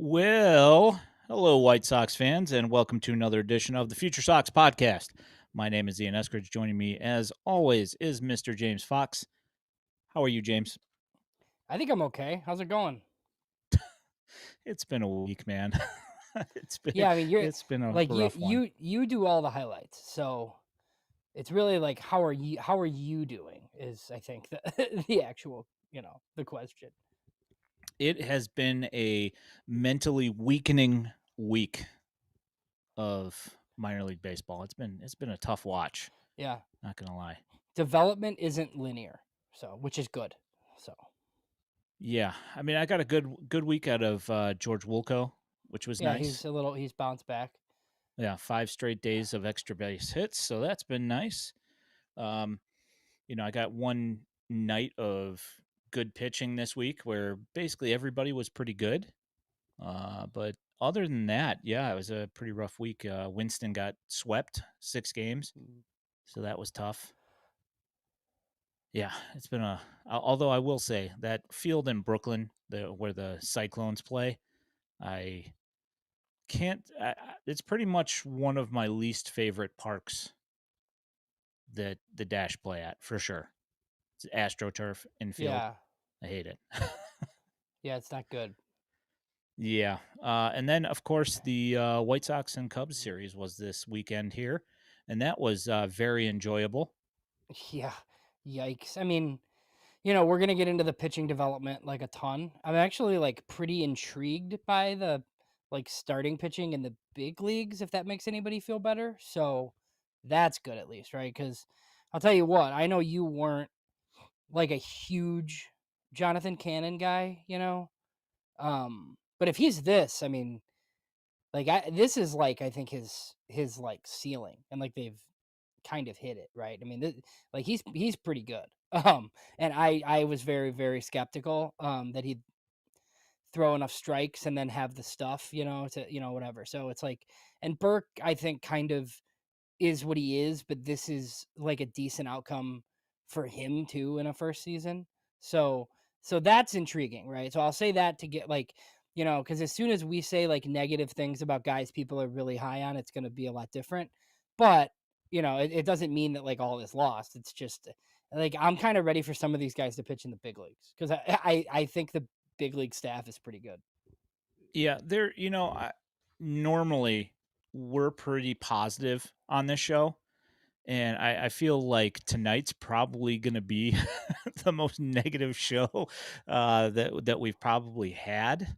Well, hello, White Sox fans, and welcome to another edition of the FutureSox podcast. My name is Ian Eskridge. Joining me, as always, is Mr. James Fox. How are you, James? I think I'm okay. How's it going? It's been a week, man. it's been Yeah, I mean, you're it's been a like you rough one. you you do all the highlights. So it's really like how are you doing is I think the the actual, the question. It has been a mentally weakening week of minor league baseball. It's been a tough watch. Yeah. Not gonna lie. Development isn't linear, so which is good. So Yeah, I mean, I got a good week out of George Wilco, which was yeah, nice. he's bounced back. Yeah, 5 straight days of extra base hits, so that's been nice. Um, I got one night of good pitching this week where basically everybody was pretty good. But other than that, yeah, it was a pretty rough week. Winston got swept 6 games, Mm. so that was tough. Yeah, it's been although I will say that field in Brooklyn, where the Cyclones play, I can't it's pretty much one of my least favorite parks that the Dash play at for sure. It's AstroTurf infield. Yeah. I hate it. Yeah, it's not good. Yeah, and then of course the White Sox and Cubs series was this weekend here, and that was very enjoyable. Yeah. Yikes. I mean, we're gonna get into the pitching development like a ton. I'm actually like pretty intrigued by the like starting pitching in the big leagues, if that makes anybody feel better. So that's good at least, right? Because I'll tell you what, I know you weren't like a huge Jonathan Cannon guy, but if he's this, I mean, this is like I think his like ceiling, and like they've kind of hit it, right? I mean, like he's pretty good. And I was very very skeptical that he'd throw enough strikes and then have the stuff, to whatever. So it's like, and Burke I think kind of is what he is, but this is like a decent outcome for him too in a first season. So that's intriguing, right? So I'll say that to get like, because as soon as we say like negative things about guys people are really high on, it's going to be a lot different. But it doesn't mean that like all is lost. It's just like I'm kind of ready for some of these guys to pitch in the big leagues because I think the big league staff is pretty good. Yeah, normally we're pretty positive on this show, and I feel like tonight's probably going to be the most negative show that we've probably had.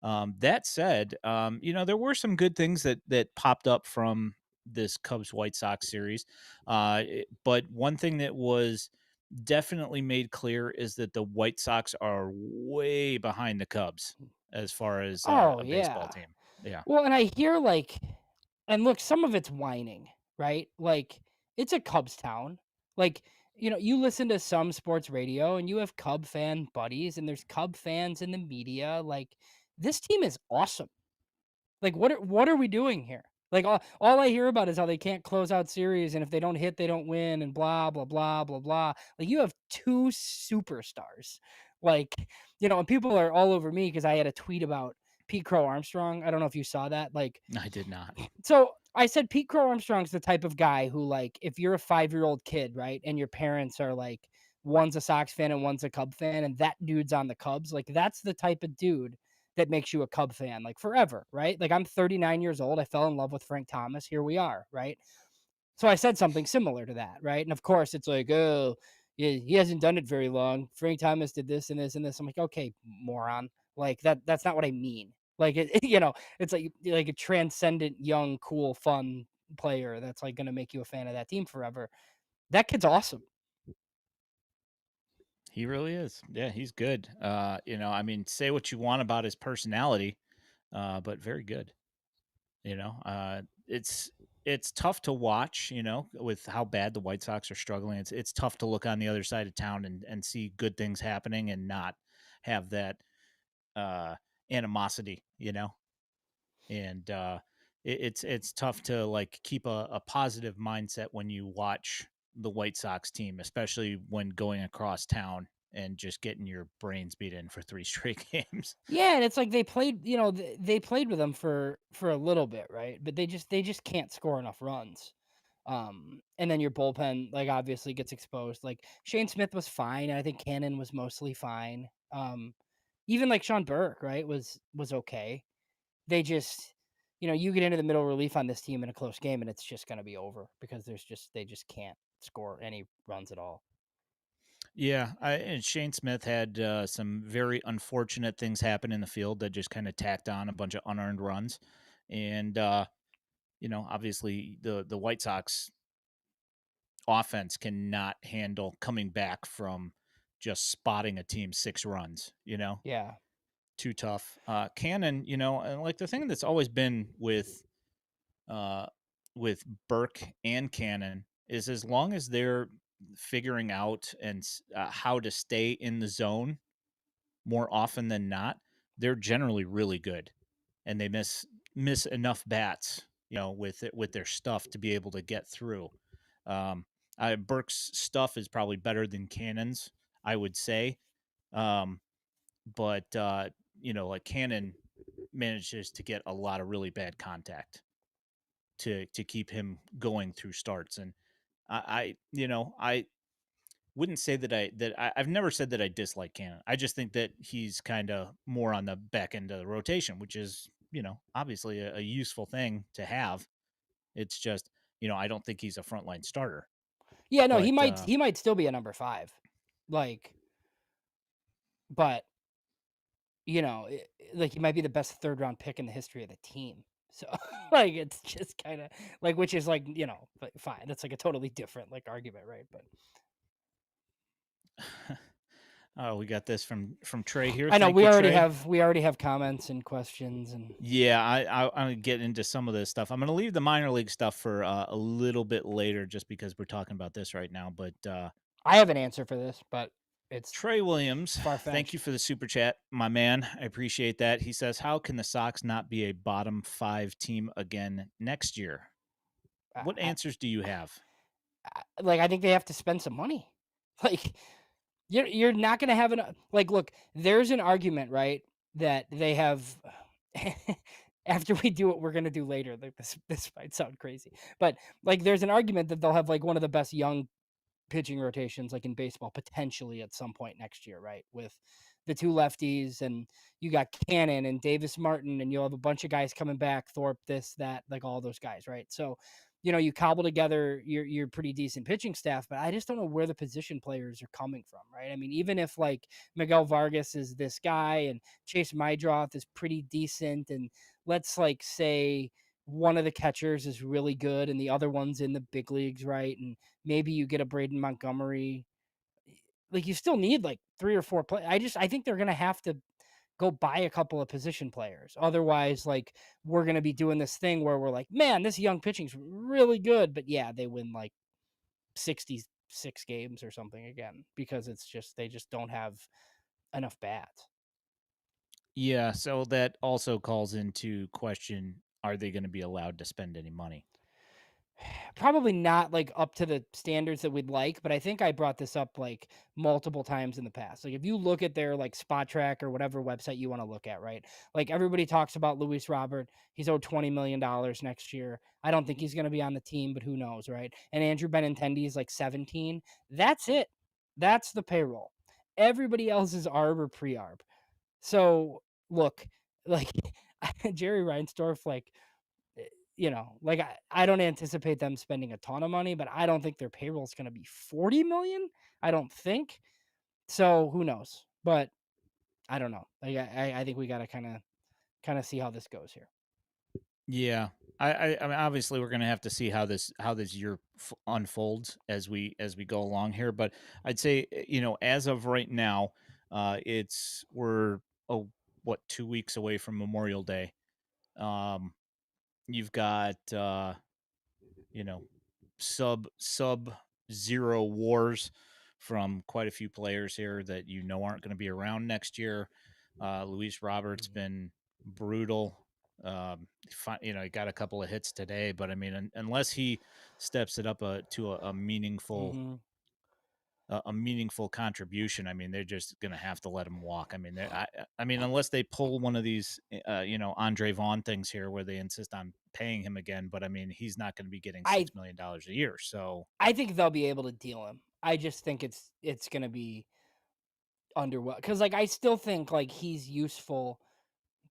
That said, there were some good things that popped up from this Cubs White Sox series, but one thing that was definitely made clear is that the White Sox are way behind the Cubs as far as Oh a baseball yeah. team. Yeah. Well, and I hear like, and look, some of it's whining, right? Like, it's a Cubs town. Like, you listen to some sports radio and you have Cub fan buddies, and there's Cub fans in the media. Like, this team is awesome. Like, what are we doing here? Like, all I hear about is how they can't close out series, and if they don't hit, they don't win, and blah blah blah blah blah. Like, you have two superstars, like, and people are all over me because I had a tweet about Pete Crow Armstrong. I don't know if you saw that. Like, I did not. so I said Pete Crow Armstrong's the type of guy who, like, if you're a 5-year-old kid, right, and your parents are like, one's a Sox fan and one's a Cub fan, and that dude's on the Cubs, like, that's the type of dude that makes you a Cub fan, like, forever, right? Like, I'm 39 years old. I fell in love with Frank Thomas. Here we are, right? So I said something similar to that, right? And of course, it's like, oh, yeah, he hasn't done it very long. Frank Thomas did this and this and this. I'm like, okay, moron. Like that's not what I mean. Like it's like a transcendent, young, cool, fun player that's like going to make you a fan of that team forever. That kid's awesome. He really is. Yeah, he's good. I mean, say what you want about his personality, but very good. It's tough to watch, with how bad the White Sox are struggling. It's tough to look on the other side of town and see good things happening and not have that uh animosity, And it's tough to like keep a positive mindset when you watch the White Sox team, especially when going across town and just getting your brains beat in for 3 straight games. Yeah, and it's like they played, they played with them for a little bit, right? But they just can't score enough runs. And then your bullpen, like, obviously gets exposed. Like, Shane Smith was fine. I think Cannon was mostly fine. Even like Sean Burke, right, was okay. They just, you get into the middle relief on this team in a close game, and it's just going to be over because they just can't score any runs at all. Yeah, and Shane Smith had some very unfortunate things happen in the field that just kind of tacked on a bunch of unearned runs, and obviously the White Sox offense cannot handle coming back from just spotting a team 6 runs. Yeah, Too tough. Cannon, and like the thing that's always been uh, with Burke and Cannon is as long as they're figuring out how to stay in the zone more often than not, they're generally really good, and they miss enough bats, with their stuff to be able to get through. Um, Burke's stuff is probably better than Cannon's, I would say, um, but like Cannon manages to get a lot of really bad contact to keep him going through starts, and I wouldn't say I've never said that I dislike Cannon. I just think that he's kind of more on the back end of the rotation, which is, obviously a useful thing to have. It's just, I don't think he's a frontline starter. yeah. No, he But might he might still be a number 5, like, but like, he might be the best third round pick in the history of the team. So, like, it's just kind of like, which is like, but fine. That's like a totally different like argument, right? But oh, we got this from Trey here. I know Thank we you, already Trey. have we already have comments and questions, and Yeah, I'm gonna get into some of this stuff. I'm gonna leave the minor league stuff for a little bit later, just because we're talking about this right now. But I have an answer for this, but it's Trey Williams, far thank you fetched. for the super chat, my man. I appreciate that. He says, "How can the Sox not be a bottom 5 team again next year?" What I, answers do you have? like, I think they have to spend some money. Like, you're not gonna have like, look, there's an argument, right, that they have after we do what we're gonna do later, like, this might sound crazy, but, like, there's an argument that they'll have, like, one of the best young pitching rotations, like, in baseball, potentially at some point next year, right? With the 2 lefties, and you got Cannon and Davis Martin, and you'll have a bunch of guys coming back, Thorpe, this, that, like, all those guys, right? So, you cobble together your pretty decent pitching staff, but I just don't know where the position players are coming from, right? I mean, even if, like, Miguel Vargas is this guy and Chase Mydroth is pretty decent, and let's, like, say one of the catchers is really good and the other one's in the big leagues, right? And maybe you get a Braden Montgomery. Like, you still need like 3 or 4 play I think they're gonna have to go buy a couple of position players. Otherwise, like, we're gonna be doing this thing where we're like, "Man, this young pitching's really good," but yeah, they win like 66 games or something again because they just don't have enough bats. Yeah, so that also calls into question, are they going to be allowed to spend any money? Probably not like up to the standards that we'd like, but I think I brought this up like multiple times in the past. Like, if you look at their like spot track or whatever website you want to look at, right? Like, everybody talks about Luis Robert. He's owed $20 million next year. I don't think he's going to be on the team, but who knows, right? And Andrew Benintendi is like 17. That's it. That's the payroll. Everybody else is ARB or pre-ARB. So look, like, Jerry Reinsdorf, like, like, I don't anticipate them spending a ton of money, but I don't think their payroll is going to be 40 million. I don't think so. Who knows? But I don't know. Like, I think we got to kind of see how this goes here. Yeah. I mean, obviously we're going to have to see how this year unfolds as we go along here, but I'd say, as of right now, we're, oh, what, 2 weeks away from Memorial Day. Um you've got, you know, sub zero wars from quite a few players here that aren't going to be around next year. Luis Roberts Mhm. been brutal. He got a couple of hits today, but I mean, unless he steps it up to a meaningful Mhm. a meaningful contribution, I mean, they're just gonna have to let him walk. I mean, I mean, unless they pull one of these, Andre Vaughn things here where they insist on paying him again, but I mean, he's not gonna be getting I $6 million a year. So I think they'll be able to deal him. I just think it's gonna be underwhelming because like I still think like he's useful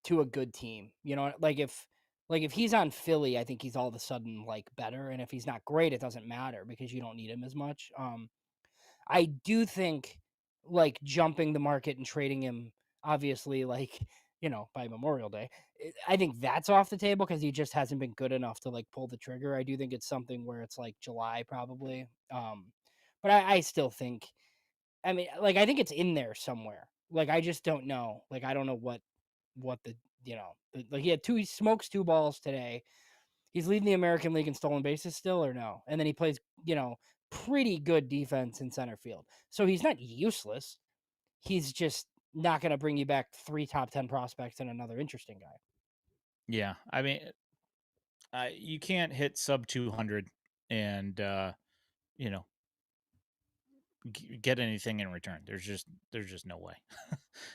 to a good team. You know, like if he's on Philly, I think he's all of a sudden like better, and if he's not great, it doesn't matter because you don't need him as much. I do think like jumping the market and trading him, obviously, like by Memorial Day, I think that's off the table because he just hasn't been good enough to like pull the trigger. I do think it's something where it's like July probably. But I still think, I mean, like I think it's in there somewhere. Like I just don't know. Like I don't know what the like he smokes two balls today. He's leading the American League in stolen bases still or no? And then he plays, pretty good defense in center field. So he's not useless. He's just not going to bring you back three top 10 prospects and another interesting guy. yeah, I mean, you can't hit sub 200 and you know get anything in return. There's just no way.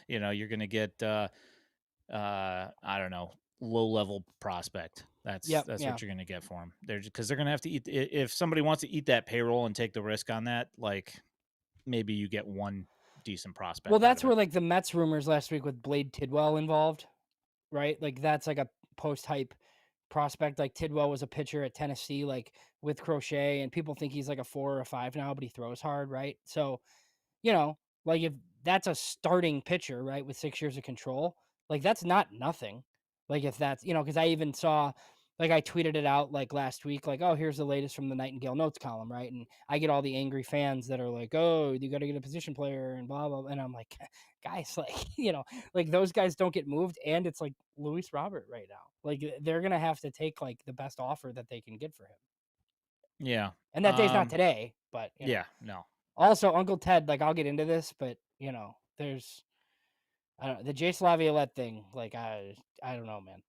You're gonna get I don't know, low level prospect. That's Yep. that's Yeah. what you're gonna get for him. They're because they're gonna have to eat. If somebody wants to eat that payroll and take the risk on that, like maybe you get one decent Well, prospect out that's of where it. like the Mets rumors last week with Blade Tidwell involved, right? Like that's like a post hype prospect. Like Tidwell was a pitcher at Tennessee, like with Crochet, and people think he's like a 4 or 5 now, but he throws hard, right? So like if that's a starting pitcher, right, with 6 years of control, like that's not nothing. Like if that's, because I even saw, like I tweeted it out like last week, like, oh, here's the latest from the Nightingale Notes column, right? And I get all the angry fans that are like, oh, you got to get a position player and blah, blah. And I'm like, guys, like, like those guys don't get moved. And it's like Luis Robert right now. Like they're going to have to take like the best offer that they can get for him. Yeah. And that day's not today, but, Yeah. No. also, Uncle Ted, like, I'll get into this, but, there's I don't the Jace Laviolette thing, like, I don't know, man.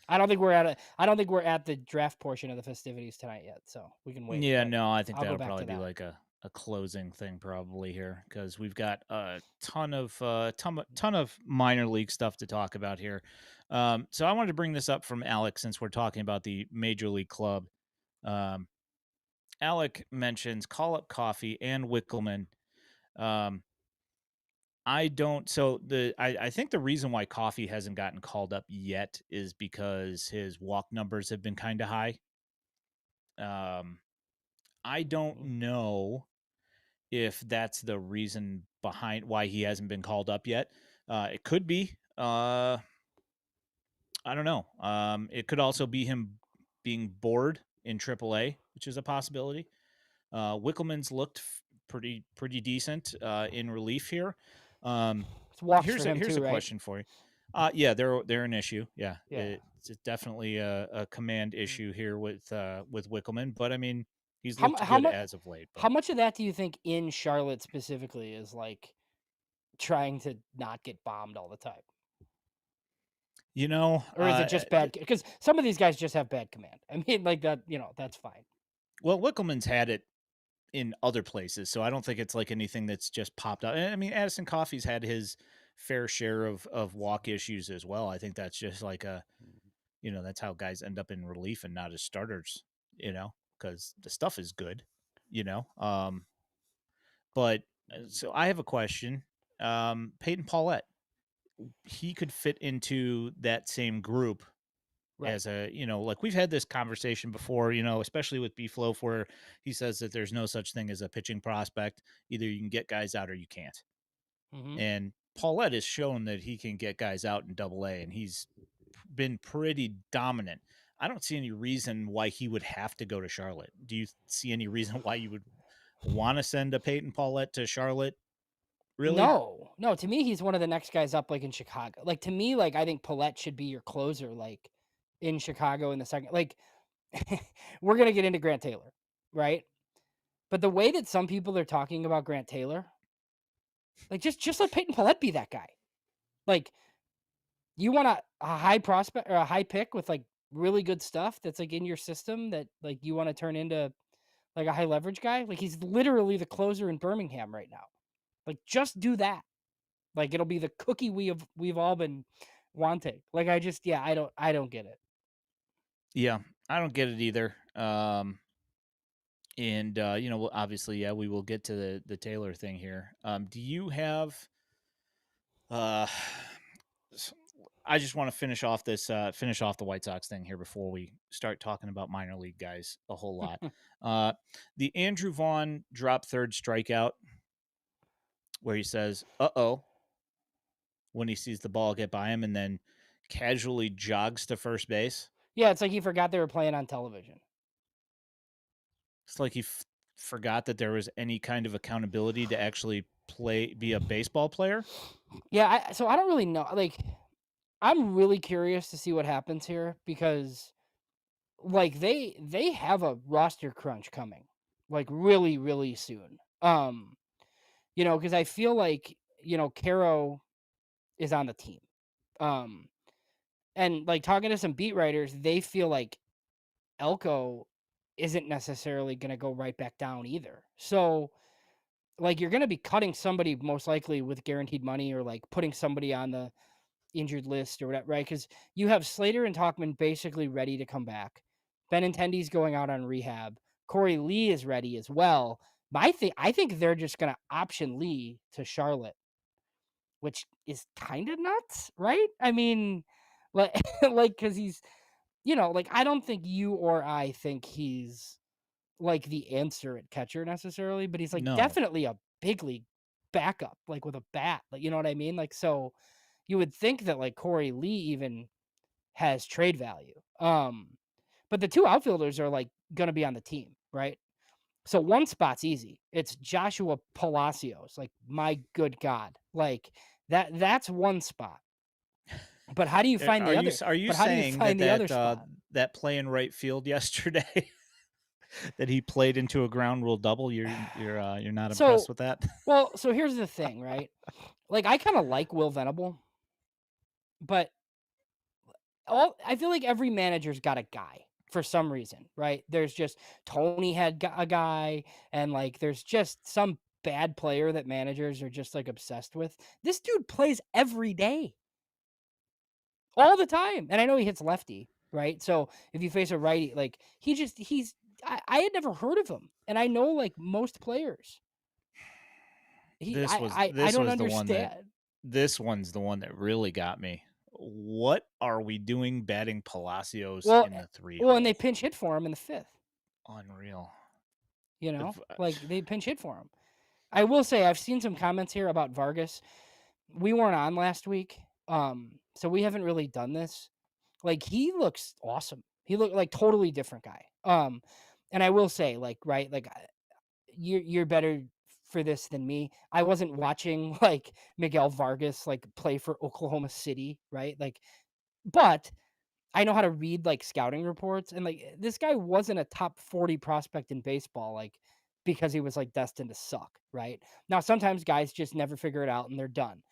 I don't think we're at the draft portion of the festivities tonight yet, so we can wait, Yeah. but No. I think I'll go that'll back probably to be that. like a closing thing probably here because we've got a ton of minor league stuff to talk about here. So I wanted to bring this up from Alex since we're talking about the major league club. Um, Alec mentions Call Up Coffee and Wickelman. Um, I don't. So I think the reason why Coffee hasn't gotten called up yet is because his walk numbers have been kind of high. Um, I don't Mhm. know if that's the reason behind why he hasn't been called up yet. It could be. I don't know. It could also be him being bored in AAA, which is a possibility. Wickelman's looked pretty decent in relief here. Um, It's walks for here's a him here's too, a right? question for you. Yeah, they're an issue. Yeah, Yeah. it's definitely a command Mm. issue here with Wickelman. But I mean, he's How mu looked good as of late. how But much of that do you think in Charlotte specifically is, like, trying to not get bombed all the time? you know, Or is it just bad? Because some of these guys just have bad command. I mean, like, that, that's fine. well, Wickelman's had it in other places, so I don't think it's like anything that's just popped up. And I mean, Addison Coffey's had his fair share of walk issues as well. I think that's just like that's how guys end up in relief and not as starters, because the stuff is good, you know. But so I have a question. Peyton Paulette, he could fit into that same group Right. as like we've had this conversation before, especially with Beefloaf, where he says that there's no such thing as a pitching prospect. Either you can get guys out or you can't. Mhm. And Paulette has shown that he can get guys out in Double A, and he's been pretty dominant. I don't see any reason why he would have to go to Charlotte. Do you see any reason why you would want to send a Peyton Paulette to Charlotte? Really? No, no, to me, he's one of the next guys up, like, in Chicago. Like, to me, like, I think Paulette should be your closer, like, in Chicago in the second like, we're gonna get into Grant Taylor, right? But the way that some people are talking about Grant Taylor, like, just let Peyton Paulette be that guy. Like, you want a high prospect or a high pick with, like, really good stuff that's, like, in your system that, like, you wanna turn into like a high leverage guy. Like he's literally the closer in Birmingham right now. Like just do that. Like it'll be the cookie we've all been wanting. Like yeah, I don't get it. Yeah, I don't get it either. And well, obviously, yeah, we will get to the Taylor thing here. Do you have uh s- I just want to finish off the White Sox thing here before we start talking about minor league guys a whole lot. Uh the Andrew Vaughn drop third strikeout where he says, "Uh-oh," when he sees the ball get by him and then casually jogs to first base. Yeah, it's like he forgot they were playing on television. It's like he forgot that there was any kind of accountability to actually be a baseball player. Yeah, so I don't really know. Like I'm really curious to see what happens here because like they have a roster crunch coming like really really soon. Cuz I feel like, Caro is on the team. Um and like talking to some beat writers, they feel like Elko isn't necessarily going to go right back down either. So, like you're going to be cutting somebody most likely with guaranteed money or like putting somebody on the injured list or whatever, right? Because you have Slater and Talkman basically ready to come back. Benintendi's going out on rehab. Corey Lee is ready as well. But I think they're just going to option Lee to Charlotte, which is kind of nuts, right? I mean, like, like because he's, like I don't think you or I think he's like the answer at catcher necessarily, but he's like No, definitely a big league backup, like with a bat. Like, you know what I mean? Like, so you would think that like Corey Lee even has trade value. But the two outfielders are like gonna be on the team, right? So one spot's easy. It's Joshua Palacios. Like, my good God. Like that's one spot. But how do you find the other? are you But how do you saying find the other spot? that play in right field yesterday that he played into a ground rule double? You're not impressed So with that? so here's the thing, right? Like I kind of like Will Venable, but I feel like every manager's got a guy for some reason, right? There's just Tony had a guy, and like there's just some bad player that managers are just like obsessed with. This dude plays every day, all the time, and I know he hits lefty, right? So if you face a righty, like I had never heard of him, and I know like most players. I This don't was the one that understand. this one's the one that really got me. What are we doing batting Palacios Well, in the three and they hole? pinch hit for him in the fifth. Unreal. Like they pinch hit for him. I will say I've seen some comments here about Vargas. We weren't on last week, so we haven't really done this. Like he looks awesome. He looked like totally different guy. And I will say, like, right, like you're better for this than me. I wasn't watching like Miguel Vargas like play for Oklahoma City, right? Like, but I know how to read like scouting reports, and like this guy wasn't a top 40 prospect in baseball, like because he was like destined to suck, right? Now, sometimes guys just never figure it out and they're done.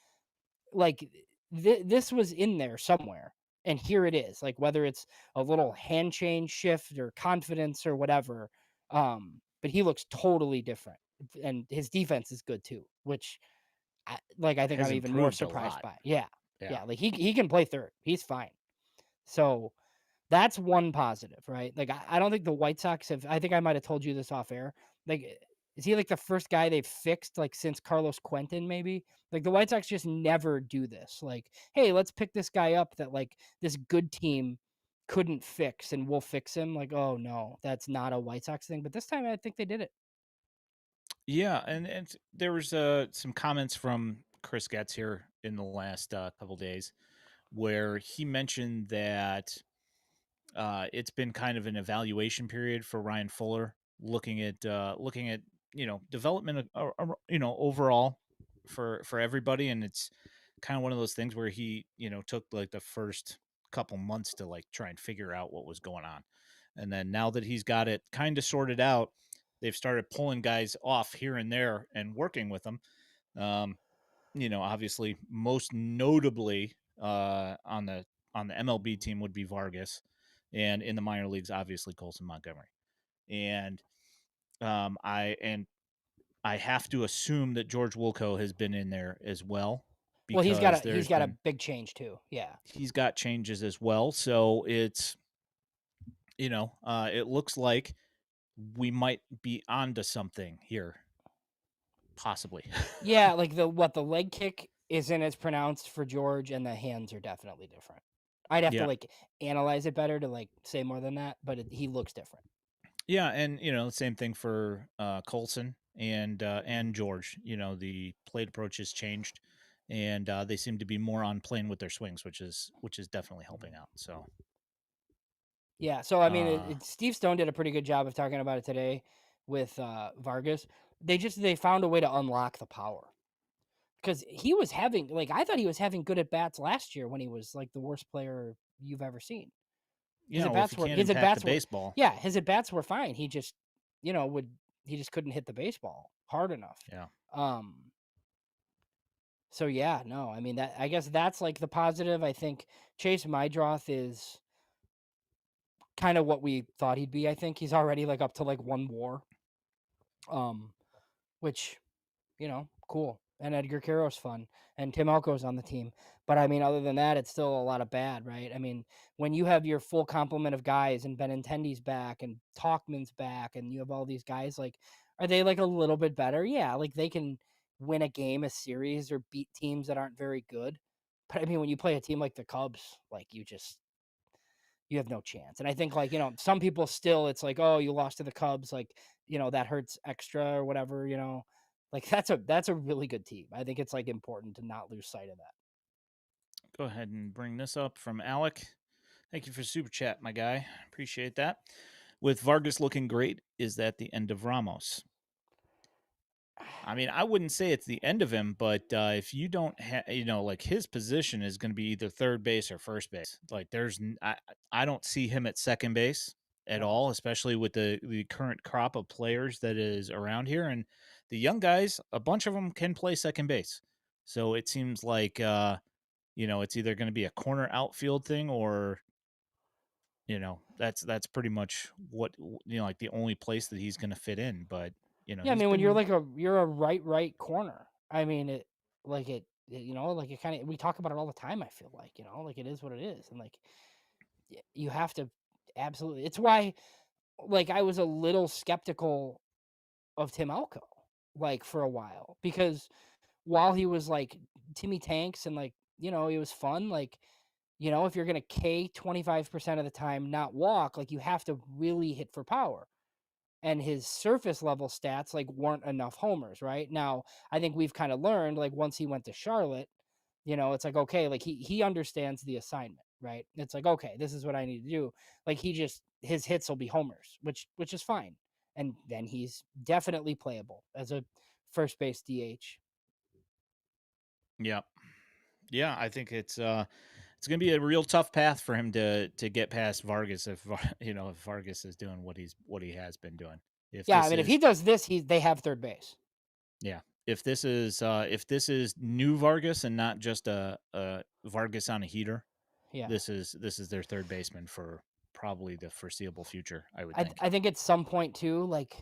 Like this was in there somewhere, and here it is. Like whether it's a little hand change shift or confidence or whatever, but he looks totally different, and his defense is good too, which I think has I'm even more improved a surprised lot. by. Yeah, Yeah. yeah, like he can play third. He's fine. So that's one positive, right? Like, I don't think the White Sox have. I think I might have told you this off air. Like, is he like the first guy they've fixed, like, since Carlos Quentin, maybe? Like, the White Sox just never do this. Like, hey, let's pick this guy up that, like, this good team couldn't fix and we'll fix him. Like, oh, no, that's not a White Sox thing. But this time I think they did it. Yeah, and there was some comments from Chris Getz here in the last couple days where he mentioned that it's been kind of an evaluation period for Ryan Fuller, looking at development, overall for everybody, and it's kind of one of those things where he took like the first couple months to like try and figure out what was going on, and then now that he's got it kind of sorted out, they've started pulling guys off here and there and working with them. Um, obviously, most notably on the MLB team would be Vargas, and in the minor leagues, obviously Colson Montgomery. And I have to assume that George Wilco has been in there as well Well, because he's there's got a been big change too. Yeah. he's got changes as well. So it's it looks like we might be onto something here, possibly. Yeah, like the leg kick isn't as pronounced for George, and the hands are definitely different. I'd have to Yeah, like analyze it better to like say more than that, but he looks different. yeah, and the same thing for Colson and George. The plate approach has changed, and they seem to be more on plane with their swings, which is definitely helping out. So, Yeah, so I mean, uh, Steve Stone did a pretty good job of talking about it today with Vargas. They found a way to unlock the power because he was having like I thought he was having good at bats last year when he was like the worst player you've ever seen. if you can't His at impact the bats were baseball, yeah, his at bats were fine. He just would he just couldn't hit the baseball hard enough. yeah, Um so yeah, no, I mean that I guess that's like the positive. I think Chase Mydroth is kind of what we thought he'd be. I think he's already like up to like one WAR. Um which cool. And Edgar Caro's fun, and Tim Elko's on the team. But I mean, other than that, it's still a lot of bad, right? I mean, when you have your full complement of guys and Benintendi's back and Talkman's back, and you have all these guys, like, are they like a little bit better? Yeah, like they can win a game, a series, or beat teams that aren't very good. But I mean, when you play a team like the Cubs, like you have no chance. And I think like, some people still it's like, "Oh, you lost to the Cubs, like, that hurts extra or whatever. Like that's a really good team. I think it's like important to not lose sight of that. go ahead and bring this up from Alec. Thank you for super chat, my guy. Appreciate that. With Vargas looking great, is that the end of Ramos? I mean, I wouldn't say it's the end of him, but if you don't have, like his position is going to be either third base or first base. Like, I don't see him at second base at No. all, especially with the current crop of players that is around here, and the young guys. A bunch of them can play second base, so it seems like it's either going to be a corner outfield thing or that's pretty much what like the only place that he's going to fit in. But Yeah, I he's mean when been you're a right corner. I mean like it kind of we talk about it all the time, I feel like it is what it is. And like you have to absolutely it's why like I was a little skeptical of Tim Elko like for a while because while he was like Timmy Tanks and like, he was fun, like, if you're going to K 25% of the time, not walk, like you have to really hit for power. And his surface level stats like weren't enough homers, right? Now, I think we've kind of learned like once he went to Charlotte, it's like okay, like he understands the assignment, right? It's like okay, this is what I need to do. Like his hits will be homers, which is fine. And then he's definitely playable as a first base DH. yeah. Yeah, I think it's going to be a real tough path for him to get past Vargas if if Vargas is doing what he has been doing. If Yeah, I this mean, if he is does this, they have third base. Yeah, if this is new Vargas and not just a Vargas on a heater, Yeah, this is their third baseman for probably the foreseeable future, I would think. I think at some point too, like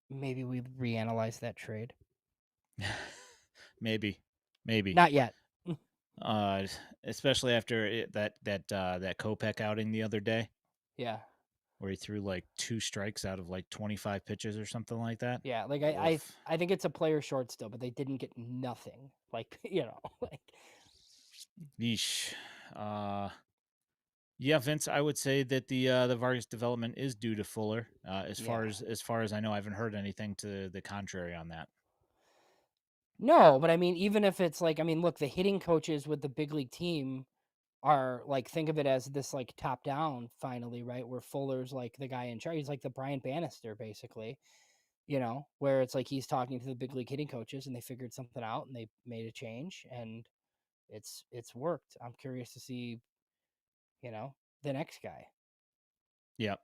maybe we reanalyze that trade. Maybe, maybe. Not yet. Uh, especially after that Kopech outing the other day, Yeah, where he threw like 2 strikes out of like 25 pitches or something like that. yeah. Like Oof. I think it's a player short still, but they didn't get nothing. Like like Yeesh. Uh, yeah, Vince, I would say that the Vargas development is due to Fuller. yeah. As far as I know, I haven't heard anything to the contrary on that. No, but I mean, even if it's like, I mean, look, the hitting coaches with the big league team are like, think of it as this like top down finally, right? Where Fuller's like the guy in charge. He's like the Brian Bannister, basically. Where it's like he's talking to the big league hitting coaches and they figured something out and they made a change and it's worked. I'm curious to see, the next guy. Yep.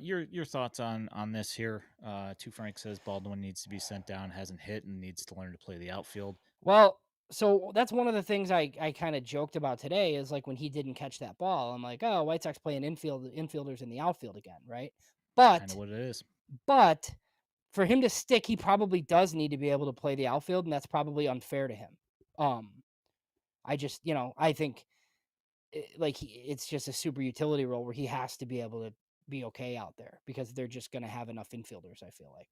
Your thoughts on this here? Two Frank says Baldwin needs to be sent down, hasn't hit, and needs to learn to play the outfield. Well, so that's one of the things I kind of joked about today is like when he didn't catch that ball, I'm like, oh, White Sox playing infielders in the outfield again, right? Kind of But what it is. But for him to stick, he probably does need to be able to play the outfield, and that's probably unfair to him. Um, I just, I think like it's just a super utility role where he has to be able to be okay out there because they're just going to have enough infielders. I feel like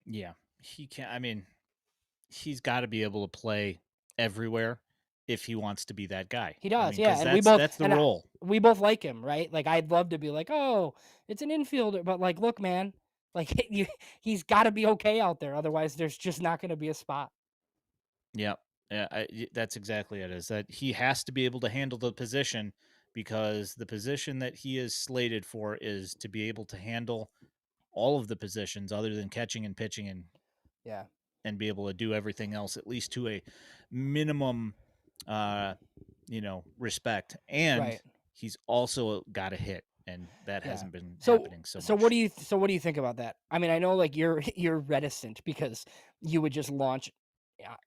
Yeah, he can. I mean, he's got to be able to play everywhere if he wants to be that guy. he I does, mean, yeah. because And that's the role. we both like him, right? Like I'd love to be like, oh, it's an infielder, but like, look, man, like he's got to be okay out there, otherwise there's just not going to be a spot. Yeah, yeah, that's exactly it. Is that he has to be able to handle the position because the position that he is slated for is to be able to handle all of the positions other than catching and pitching Yeah, and be able to do everything else at least to a minimum uh respect, and right. he's also got to hit, and that Yeah. hasn't been So happening so so what much. do you so what do you think about that? I mean, I know like you're you're reticent because you would just launch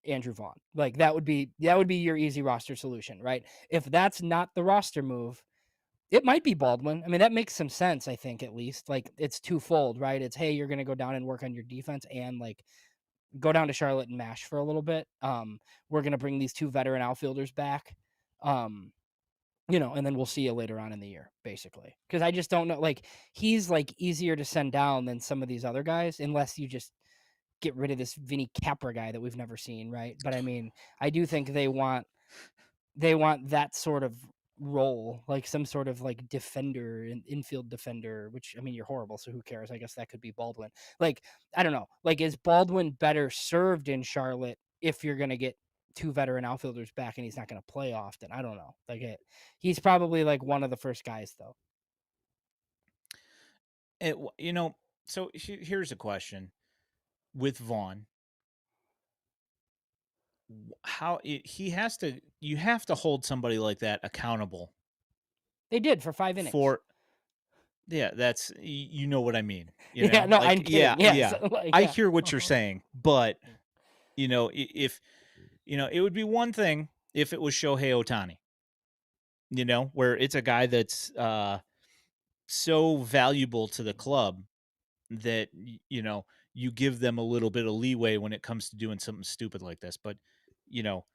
Andrew Vaughn. Like that would be your easy roster solution, right? If that's not the roster move, it might be Baldwin. I mean, that makes some sense, I think at least. Like it's twofold, right? It's hey, you're going to go down and work on your defense and like go down to Charlotte and mash for a little bit. We're going to bring these two veteran outfielders back. Um and then we'll see you later on in the year, basically. Because I just don't know. Like, he's like easier to send down than some of these other guys, unless you just get rid of this Vinny Capra guy that we've never seen, right? But I mean, I do think they want that sort of role, like some sort of like defender, an infield defender, which I mean, you're horrible, so who cares? I guess that could be Baldwin. Like, I don't know. Like, is Baldwin better served in Charlotte if you're gonna get two veteran outfielders back and he's not gonna play often? I don't know. He's probably like one of the first guys though. it, you know so here's a question with Vaughn. He has to, you have to hold somebody like that accountable They did for 5 innings. for, yeah, that's you know what I mean, Yeah, no, like, I'm kidding. Yes, yeah, like, I yeah. hear what you're Uh-huh. saying, but if it would be one thing if it was Shohei Otani, where it's a guy that's so valuable to the club that you give them a little bit of leeway when it comes to doing something stupid like this. But you know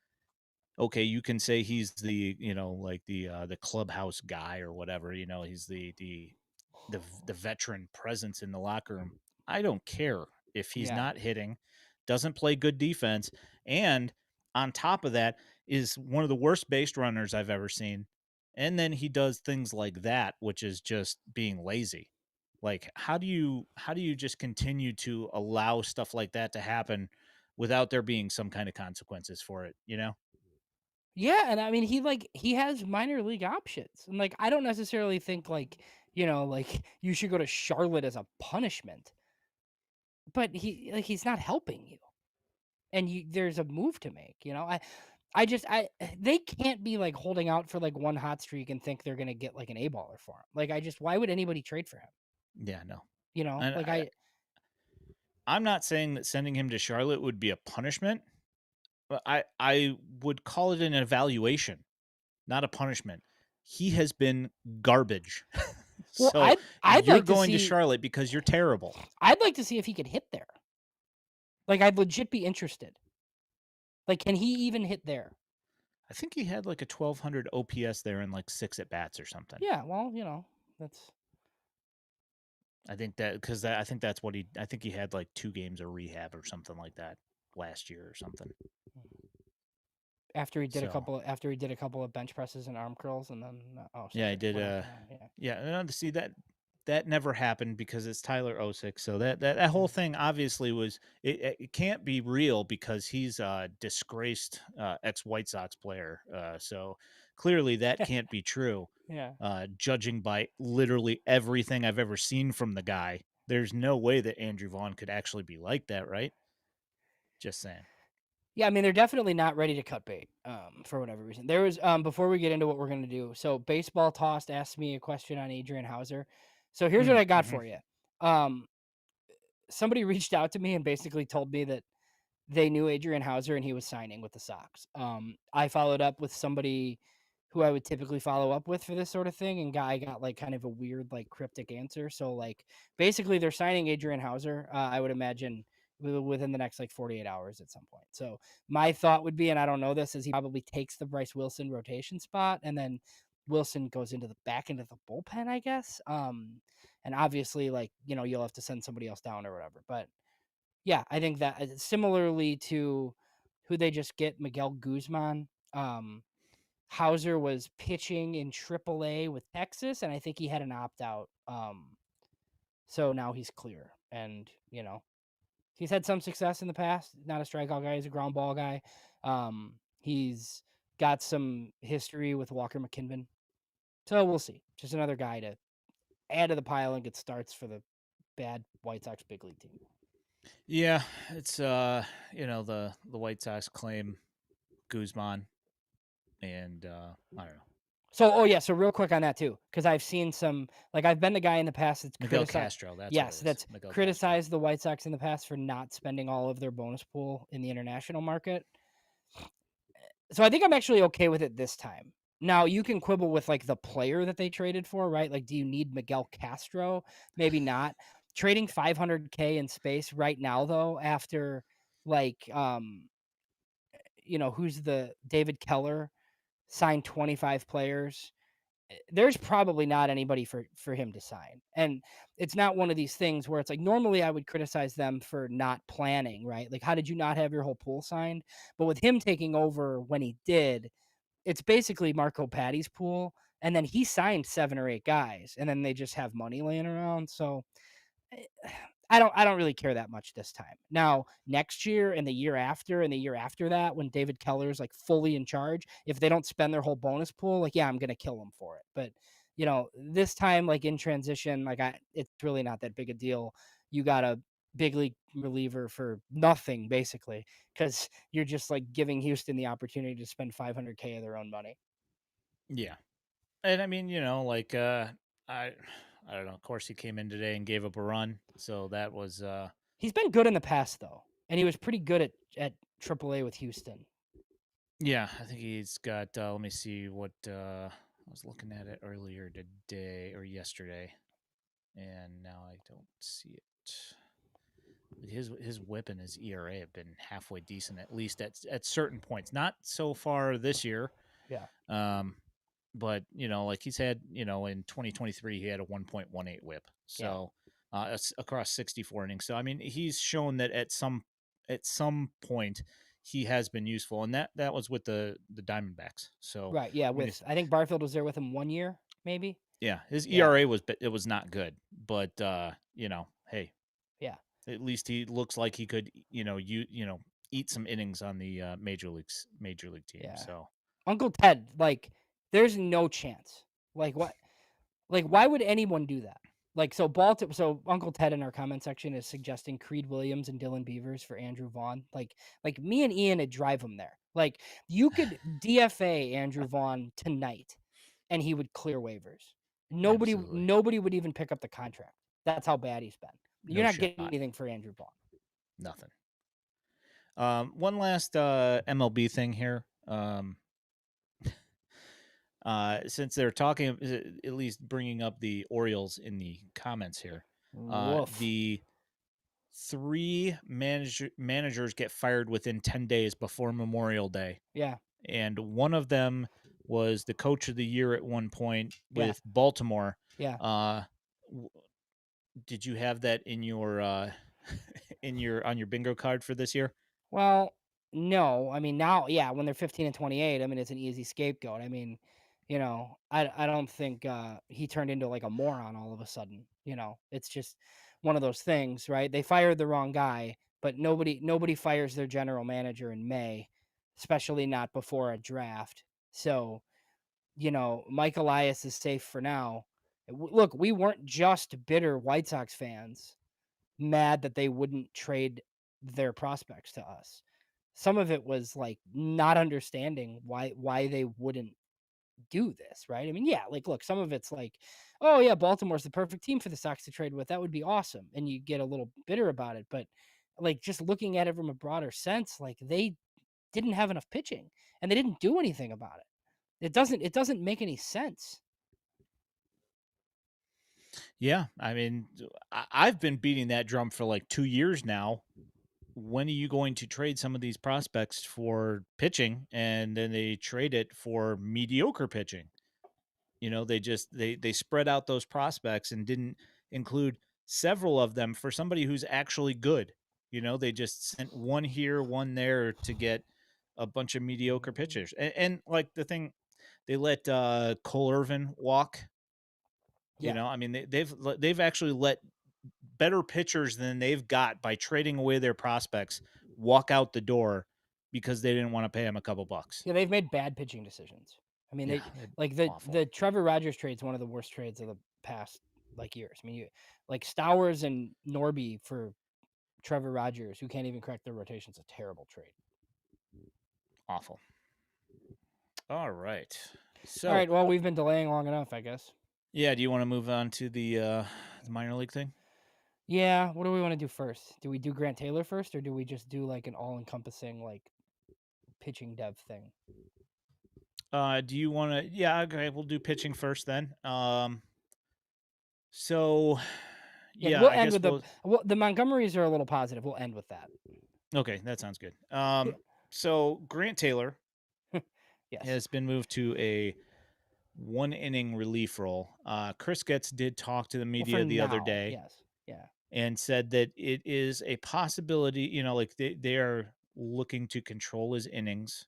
okay, you can say he's the, like the clubhouse guy or whatever, he's the veteran presence in the locker room. I don't care if he's Yeah. not hitting, doesn't play good defense, and on top of that is one of the worst base runners I've ever seen. And then he does things like that, which is just being lazy. Like, how do you just continue to allow stuff like that to happen without there being some kind of consequences for it, you know? Yeah, and I mean, he has minor league options, and like I don't necessarily think like like you should go to Charlotte as a punishment, but he's not helping you, and there's a move to make. I just they can't be like holding out for like one hot streak and think they're gonna get like an A baller for him. Like I just why would anybody trade for him? Yeah, no. And Like I'm not saying that sending him to Charlotte would be a punishment, but I would call it an evaluation, not a punishment. He has been garbage. well So I'd you're like to going to see Charlotte because you're terrible. if he could hit there. Like I'd legit be interested. Like can he even hit there? I think he had like a 1200 OPS there and like 6 at bats or something. Yeah, well, that's I think that's what I think he had like 2 games of rehab or something like that last year or something. So, after he did a couple of bench presses and arm curls and then oh yeah, I sorry, did. we're not gonna yeah. Yeah, no, see that never happened because it's Tyler Osick. So that whole thing obviously was, it can't be real because he's a disgraced ex White Sox player. So clearly that can't be true. Yeah. Judging by literally everything I've ever seen from the guy, there's no way that Andrew Vaughn could actually be like that, right? Just saying. Yeah, I mean they're definitely not ready to cut bait for whatever reason. There was before we get into what we're going to do. So baseball tossed asked me a question on Adrian Hauser. So here's what I got Mm-hmm. for you. Um Somebody reached out to me and basically told me that they knew Adrian Hauser and he was signing with the Sox. I followed up with somebody who I would typically follow up with for this sort of thing, and I got like kind of a weird, like cryptic answer. So like basically, they're signing Adrian Hauser. I would imagine within the next like 48 hours at some point. So my thought would be, and I don't know this, is he probably takes the Bryce Wilson rotation spot, and then Wilson goes into the back into the bullpen, I guess. And obviously, like you'll have to send somebody else down or whatever. But yeah, I think that similarly to who they just get, Miguel Guzman. Hauser was pitching in AAA with Texas, and I think he had an opt out. So now he's clear, and he's had some success in the past. Not a strikeout guy; he's a ground ball guy. He's got some history with Walker McKinnon, so we'll see. Just another guy to add to the pile and get starts for the bad White Sox big league team. Yeah, it's the White Sox claim Guzman, and I don't know. So, oh yeah, so real quick on that too, because I've seen some, like I've been the guy in the past that's Miguel criticized. Castro, that's what it Yes, is. that's Miguel Castro. criticized the White Sox in the past for not spending all of their bonus pool in the international market. So I think I'm actually okay with it this time. Now you can quibble with like the player that they traded for, right? Like, do you need Miguel Castro? Maybe not. Trading 500K in space right now, though, after like who's the David Keller signed 25 players, there's probably not anybody for him to sign. And it's not one of these things where it's like normally I would criticize them for not planning, right? Like, how did you not have your whole pool signed? But with him taking over when he did, it's basically Marco Patty's pool. And then he signed 7 or 8 guys, and then they just have money laying around. So eh, I don't really care that much this time. Now, next year and the year after and the year after that, when David Keller's like fully in charge, if they don't spend their whole bonus pool, like yeah, I'm gonna kill them for it. But this time, like in transition, like it's really not that big a deal. You got a big league reliever for nothing, basically, because you're just like giving Houston the opportunity to spend 500K of their own money. Yeah, and I mean, I I don't know. Of course, he came in today and gave up a run, so that was He's been good in the past though, and he was pretty good at AAA with Houston. yeah. I think he's got. Let me see what I was looking at it earlier today or yesterday, and now I don't see it. His whip and his ERA have been halfway decent, at least at certain points. Not so far this year, Yeah. um, but like he's had, in 2023 he had a 1.18 whip, Yeah. so across 64 innings. So I mean, he's shown that at some point he has been useful, and that was with the Diamondbacks. So Right. Yeah. I mean, I think Barfield was there with him 1 year, maybe. yeah, his Yeah. ERA was not good, but hey, Yeah. at least he looks like he could, eat some innings on the major league team. Yeah. So Uncle Ted, like, there's no chance. Like, what? Like, why would anyone do that? Like, so Baltimore, so Uncle Ted in our comment section is suggesting Creed Williams and Dylan Beavers for Andrew Vaughn. Like me and Ian would drive him there. Like, you could DFA Andrew Vaughn tonight, and he would clear waivers. absolutely, Nobody would even pick up the contract. That's how bad he's been. You're no not getting shot, anything for Andrew Vaughn. nothing. One last MLB thing here. Since they're talking, at least bringing up the Orioles in the comments here, Woof. the three managers get fired within 10 days before Memorial Day, Yeah. and one of them was the coach of the year at one point Yeah. with Baltimore. Yeah. Uh, did you have that in your on your bingo card for this year? Well, no. I mean, now, yeah, when they're 15 and 28, I mean, it's an easy scapegoat. I mean, I don't think he turned into like a moron all of a sudden. It's just one of those things, right? They fired the wrong guy, but nobody fires their general manager in May, especially not before a draft. So, Mike Elias is safe for now. Look, we weren't just bitter White Sox fans mad that they wouldn't trade their prospects to us. Some of it was like not understanding why they wouldn't do this, right? I mean, yeah, like look, some of it's like, oh yeah, Baltimore's the perfect team for the Sox to trade with. That would be awesome. And you get a little bitter about it, but like just looking at it from a broader sense, like they didn't have enough pitching and they didn't do anything about it. It doesn't make any sense. Yeah, I mean, I've been beating that drum for like 2 years now. When are you going to trade some of these prospects for pitching? And then they trade it for mediocre pitching. They just they spread out those prospects and didn't include several of them for somebody who's actually good. They just sent one here, one there to get a bunch of mediocre pitchers. And like the thing, they let Cole Irvin walk. Yeah. I mean they've actually let better pitchers than they've got by trading away their prospects walk out the door because they didn't want to pay him a couple bucks. Yeah, they've made bad pitching decisions. I mean, Yeah, they like the awful. the Trevor Rogers trade's one of the worst trades of the past like years. I mean, like Stowers and Norby for Trevor Rogers, who can't even crack their rotation's a terrible trade. Awful. All right. All So, right, well, we've been delaying long enough, I guess. yeah, do you want to move on to the minor league thing? Yeah, what do we want to do first? Do we do Grant Taylor first, or do we just do like an all-encompassing like pitching dev thing? Do you want to? Yeah, okay, we'll do pitching first then. So, Yeah, yeah, we'll I end guess with the Montgomerys are a little positive. We'll end with that. okay, that sounds good. So Grant Taylor Yes. has been moved to a one inning relief role. Chris Getz did talk to the Well, for media the other now, day yes. Yeah. and said that it is a possibility, like they are looking to control his innings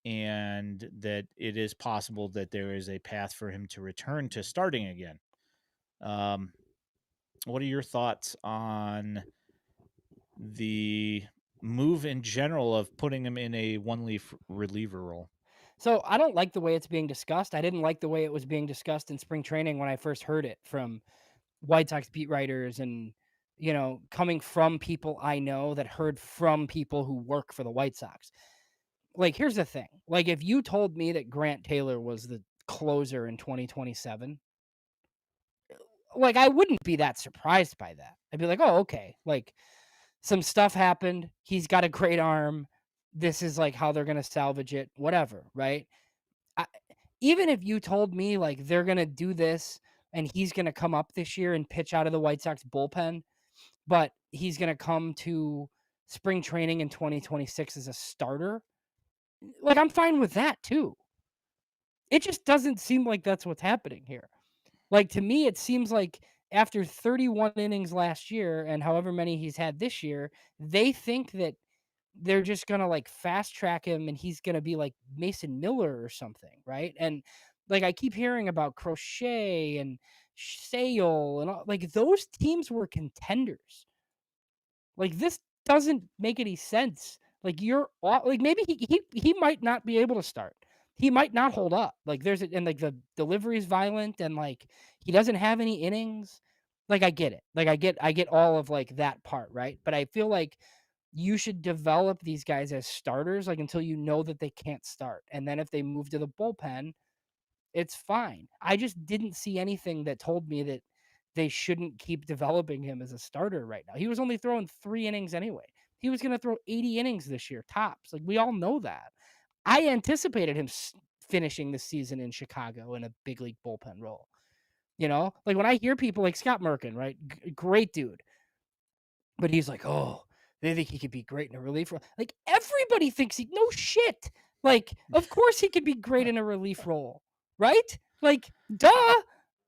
and that it is possible that there is a path for him to return to starting again. Um, what are your thoughts on the move in general of putting him in a one leaf reliever role? So I don't like the way it's being discussed. I didn't like the way it was being discussed in spring training when I first heard it from White Sox beat writers and, coming from people I know that heard from people who work for the White Sox. Like, here's the thing. Like, if you told me that Grant Taylor was the closer in 2027, like, I wouldn't be that surprised by that. I'd be like, oh, okay. Like, some stuff happened. He's got a great arm. This is like how they're going to salvage it, whatever. Right. I, even if you told me like they're going to do this and he's going to come up this year and pitch out of the White Sox bullpen, but he's going to come to spring training in 2026 as a starter, like I'm fine with that too. It just doesn't seem like that's what's happening here. Like to me, it seems like after 31 innings last year and however many he's had this year, they think that they're just gonna like fast track him and he's gonna be like Mason Miller or something, right? And like I keep hearing about Crochet and Sale and all, like those teams were contenders. Like this doesn't make any sense. Like like maybe he might not be able to start. He might not hold up. Like and like the delivery is violent and like he doesn't have any innings. Like I get it. Like I get all of like that part, right? But I feel like you should develop these guys as starters like until you know that they can't start. And then if they move to the bullpen, it's fine. I just didn't see anything that told me that they shouldn't keep developing him as a starter right now. He was only throwing 3 innings anyway. He was gonna throw 80 innings this year, tops. Like, we all know that. I anticipated him finishing the season in Chicago in a big league bullpen role, you know? Like, when I hear people like Scott Merkin, right? Great dude. But he's like, "Oh, they think he could be great in a relief role." Like, everybody thinks he no shit. Like, of course he could be great in a relief role, right? Like, duh.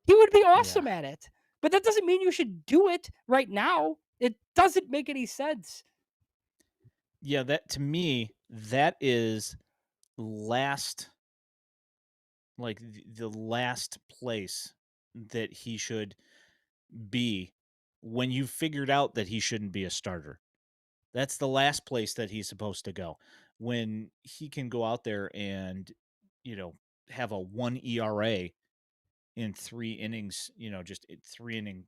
He would be Yeah. awesome at it. But that doesn't mean you should do it right now. It doesn't make any sense. Yeah, that to me, that is last like the last place that he should be when you figured out that he shouldn't be a starter. That's the last place that he's supposed to go. When he can go out there and, you know, have a 1 ERA in 3 innings, just 3 inning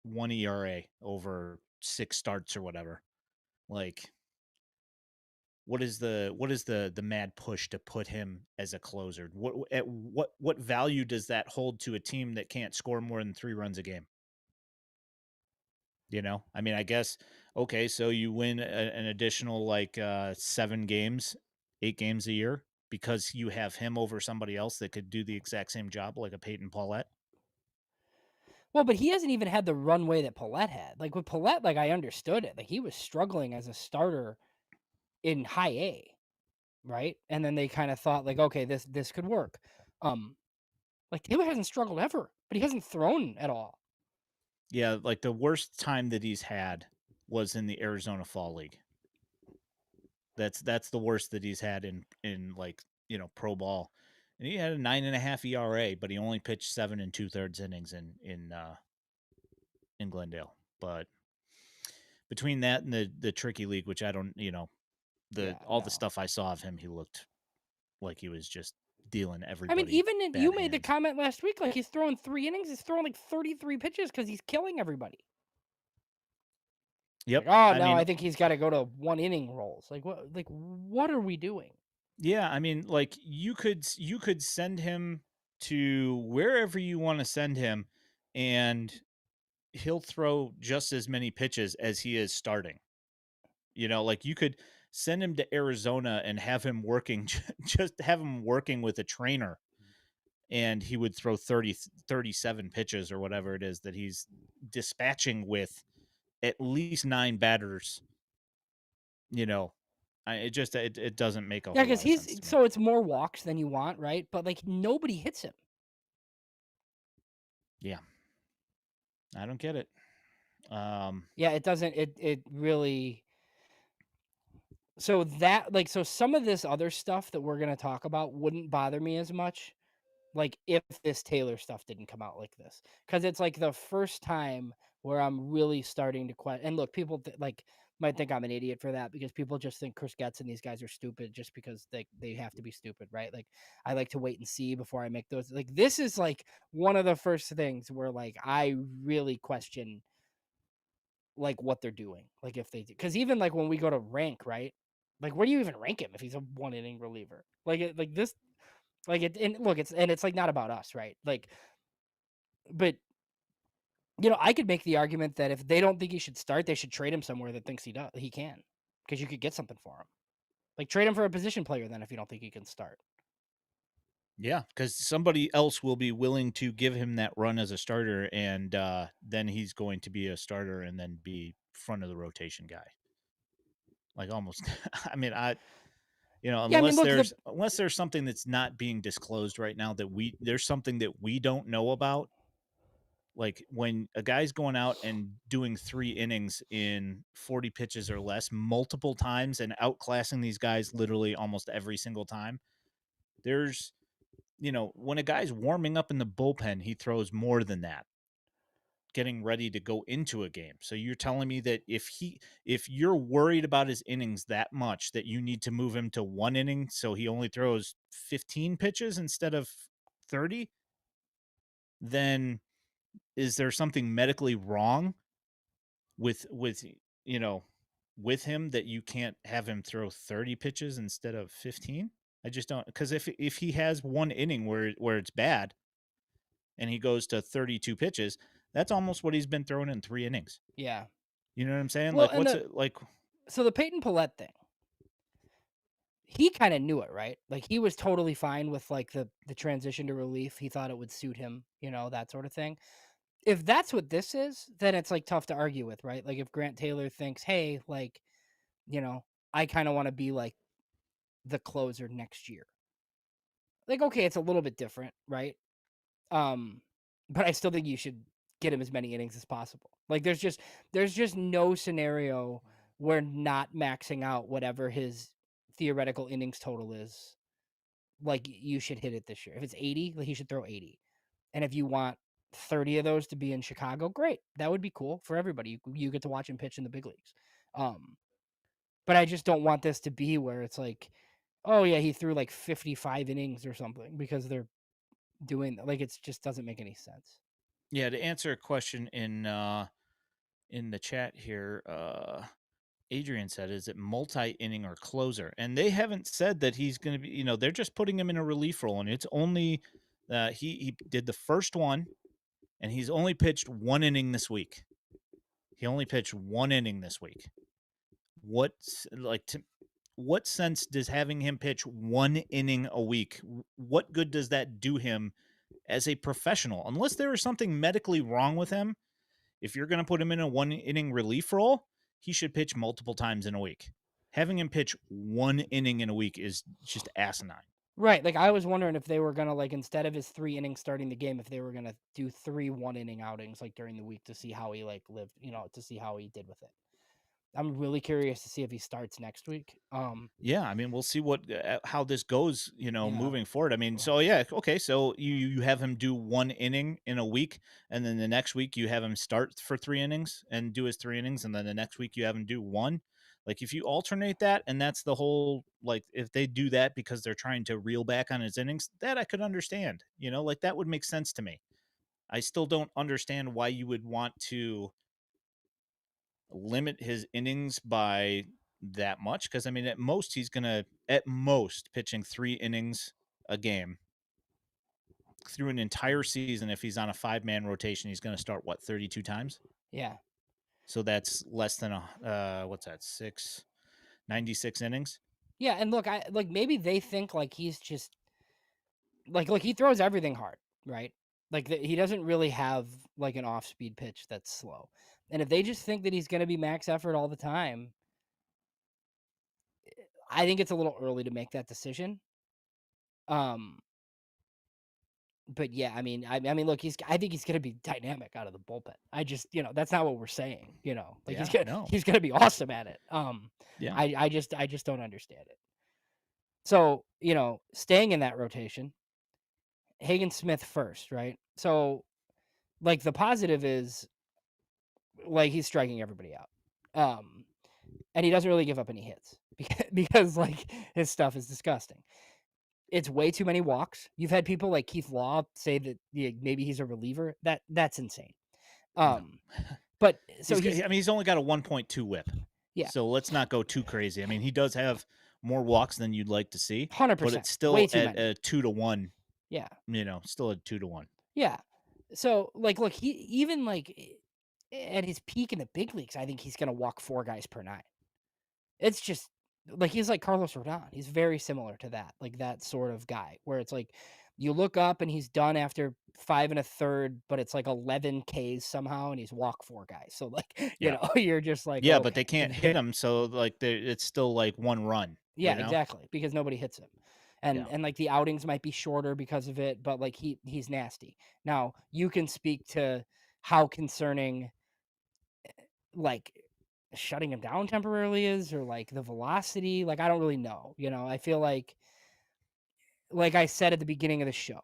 1 ERA over 6 starts or whatever. Like what is the mad push to put him as a closer? What value does that hold to a team that can't score more than 3 runs a game? I mean, I guess okay, so you win an additional like 7 games, 8 games a year. because you have him over somebody else that could do the exact same job, like a Peyton Paulette. Well, but he hasn't even had the runway that Paulette had. Like with Paulette, like I understood it. Like he was struggling as a starter in high A, right? And then they kind of thought like, okay, this could work. Um, like Taylor hasn't struggled ever, but he hasn't thrown at all. Yeah, like the worst time that he's had was in the Arizona Fall League. That's the worst that he's had in like, pro ball. And he had a 9.5 ERA, but he only pitched 7 2/3 innings in Glendale. But between that and the tricky league, which I don't, the Yeah, all the no. stuff I saw of him, he looked like he was just dealing I mean, everybody even you bad made the hands. comment last week, like he's throwing 3 innings, he's throwing like 33 pitches because he's killing everybody. Like, Yep. oh I no, mean, I think he's got to go to 1 inning rolls. Like what are we doing? yeah, I mean, like you could send him to wherever you want to send him, and he'll throw just as many pitches as he is starting. Like you could send him to Arizona and have him working, just have him working with a trainer, and he would throw 37 pitches or whatever it is that he's dispatching with at least 9 batters. You know, it doesn't make a Yeah, whole because lot of sense he's to me. so it's more walks than you want, right? But like nobody hits him. Yeah, I don't get it. Um, Yeah, it doesn't. It really. So that like so some of this other stuff that we're gonna talk about wouldn't bother me as much. Like, if this Taylor stuff didn't come out like this, because it's, like, the first time where I'm really starting to question. And look, people might think I'm an idiot for that because people just think Chris Getz and these guys are stupid just because they have to be stupid, right? Like, I like to wait and see before I make those like, this is, like, one of the first things where, like, I really question, like, what they're doing, like, if they do, because even, like, when we go to rank, right? Like, where do you even rank him if he's a one-inning reliever? This like, and look, it's, like, not about us, right? Like, but, I could make the argument that if they don't think he should start, they should trade him somewhere that thinks he can, because you could get something for him. Like, trade him for a position player then if you don't think he can start. yeah, because somebody else will be willing to give him that run as a starter, and then he's going to be a starter and then be front of the rotation guy. Like almost, I mean, Yeah, I mean, look, unless there's something that's not being disclosed right now that there's something that we don't know about. Like when a guy's going out and doing 3 innings in 40 pitches or less multiple times and outclassing these guys literally almost every single time. There's, when a guy's warming up in the bullpen, he throws more than that, getting ready to go into a game. So you're telling me that if you're worried about his innings that much that you need to move him to 1 inning so he only throws 15 pitches instead of 30, then is there something medically wrong with you know with him that you can't have him throw 30 pitches instead of 15? I just don't, because if he has 1 inning where it's bad and he goes to 32 pitches, that's almost what he's been throwing in 3 innings. yeah. You know what I'm saying? Well, Like, and what's it like? the Peyton Paulette thing, he kind of knew it, right? Like, he was totally fine with like the transition to relief. He thought it would suit him, that sort of thing. If that's what this is, then it's like tough to argue with, right? Like, if Grant Taylor thinks, hey, like, you know, I kind of want to be like the closer next year. Like, okay, it's a little bit different, right? Um, but I still think you should get him as many innings as possible. Like, there's just no scenario where not maxing out whatever his theoretical innings total is. Like, you should hit it this year. If it's 80, like, he should throw 80. And if you want 30 of those to be in Chicago, great. That would be cool for everybody. You get to watch him pitch in the big leagues. Um, but I just don't want this to be where it's like, oh yeah, he threw like 55 innings or something because they're doing like it just doesn't make any sense. Yeah, to answer a question in the chat here, Adrian said, "Is it multi-inning or closer?" And they haven't said that he's going to be. They're just putting him in a relief role, and it's only he did the first one, and he's only pitched 1 inning this week. He only pitched 1 inning this week. What's like to what sense does having him pitch 1 inning a week? What good does that do him as a professional? Unless there is something medically wrong with him, if you're going to put him in a 1 inning relief role, he should pitch multiple times in a week. Having him pitch 1 inning in a week is just asinine. Right, like, I was wondering if they were gonna, like, instead of his 3 innings starting the game, if they were gonna do 3 one-inning outings, like, during the week to see how he, like, lived, to see how he did with it. I'm really curious to see if he starts next week. Yeah, I mean, we'll see what how this goes, Yeah. moving forward. I mean, so yeah, okay, so you have him do 1 inning in a week, and then the next week you have him start for 3 innings and do his 3 innings, and then the next week you have him do one. Like if you alternate that, and that's the whole like if they do that because they're trying to reel back on his innings, that I could understand. Like that would make sense to me. I still don't understand why you would want to limit his innings by that much because I mean at most he's gonna at most pitching 3 innings a game through an entire season. If he's on a 5-man rotation, he's gonna start what 32 times. Yeah. So that's less than a what's that 96 innings. Yeah, and look, I like, maybe they think, like, he's just like, he throws everything hard, right? Like, he doesn't really have, like, an off-speed pitch that's slow, and if they just think that he's gonna be max effort all the time, I think it's a little early to make that decision. Um, but yeah, I mean, look, I think he's gonna be dynamic out of the bullpen. I just, that's not what we're saying, like, Yeah, no, he's gonna be awesome at it. yeah, I just don't understand it. So, staying in that rotation, Hagen Smith first, right? So, like, the positive is, like, he's striking everybody out. Um, and he doesn't really give up any hits because like, his stuff is disgusting. It's way too many walks. You've had people like Keith Law say that, yeah, maybe he's a reliever. That's insane. no. Um, but so I mean, he's only got a 1.2 whip, yeah, so let's not go too crazy. I mean, he does have more walks than you'd like to see, but 100%, it's way still too at many. a 2 to 1. Yeah, Still at 2 to 1. yeah. So, like, look, he even like at his peak in the big leagues, I think he's gonna walk 4 guys per 9. It's just like, he's like Carlos Rodon. He's very similar to that, like that sort of guy where it's like you look up and he's done after 5 and a third, but it's like 11 Ks somehow, and he's walked 4 guys. So like, Yeah. you're just like, Yeah, but they okay, can't hit him, so, like, it's still, like, 1 run, yeah, exactly, because nobody hits him. And Yeah. like, the outings might be shorter because of it, but like, he's nasty. Now, you can speak to how concerning, like, shutting him down temporarily is, or like the velocity. Like, I don't really know. I feel like I said at the beginning of the show,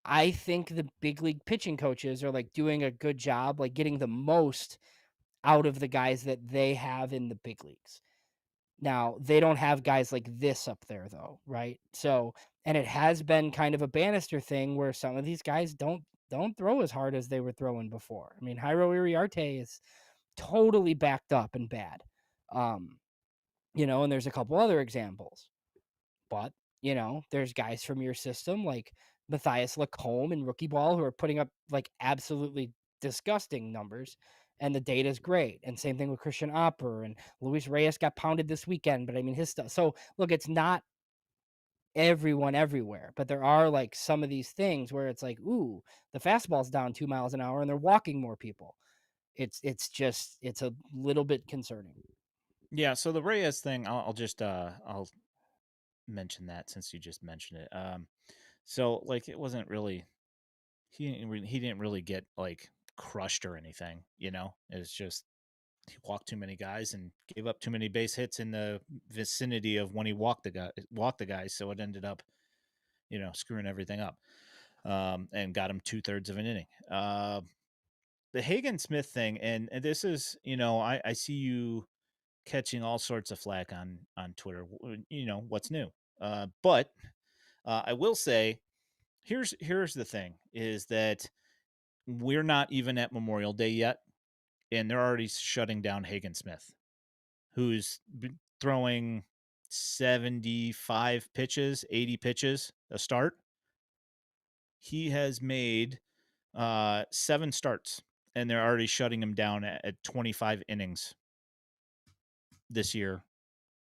I think the big league pitching coaches are like doing a good job, like getting the most out of the guys that they have in the big leagues. Now, they don't have guys like this up there though, right? So, and it has been kind of a Bannister thing where some of these guys don't throw as hard as they were throwing before. I mean, Jairo Iriarte is totally backed up and bad. Um, and there's a couple other examples. But, there's guys from your system like Matthias Lacombe and Rookie Ball who are putting up like absolutely disgusting numbers, and the data's great. And same thing with Christian Opper, and Luis Reyes got pounded this weekend, but I mean his stuff. So look, it's not everyone everywhere, but there are like some of these things where it's like, ooh, the fastball's down 2 miles an hour and they're walking more people. It's a little bit concerning. Yeah, so the Reyes thing, I'll just, I'll mention that since you just mentioned it, so, like, it wasn't really he didn't really get, like, crushed or anything, It's just he walked too many guys and gave up too many base hits in the vicinity of when he walked the guys, so it ended up, screwing everything up, and got him 2/3 of an inning. The Hagen Smith thing, and this is, I see you catching all sorts of flack on Twitter. What's new? But I will say, here's the thing: is that we're not even at Memorial Day yet, and they're already shutting down Hagen Smith, who's been throwing 75 pitches, 80 pitches a start. He has made 7 starts, and they're already shutting him down at 25 innings this year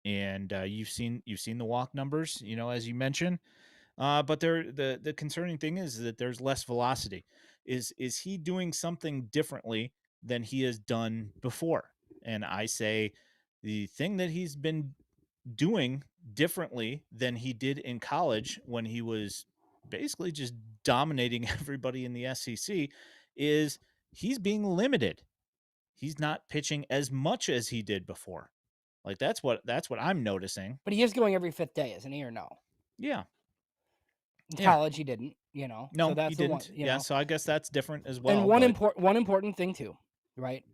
and you've seen the walk numbers, as you mentioned. But the concerning thing is that there's less velocity. Is he doing something differently than he has done before? And I say the thing that he's been doing differently than he did in college when he was basically just dominating everybody in the SEC is he's being limited. He's not pitching as much as he did before. Like that's what I'm noticing. But he is going every fifth day, isn't he, or no? Yeah. In Yeah. college, he didn't, so No, he that's the one, didn't. Yeah, so I guess that's different as And well, but one important thing too, right?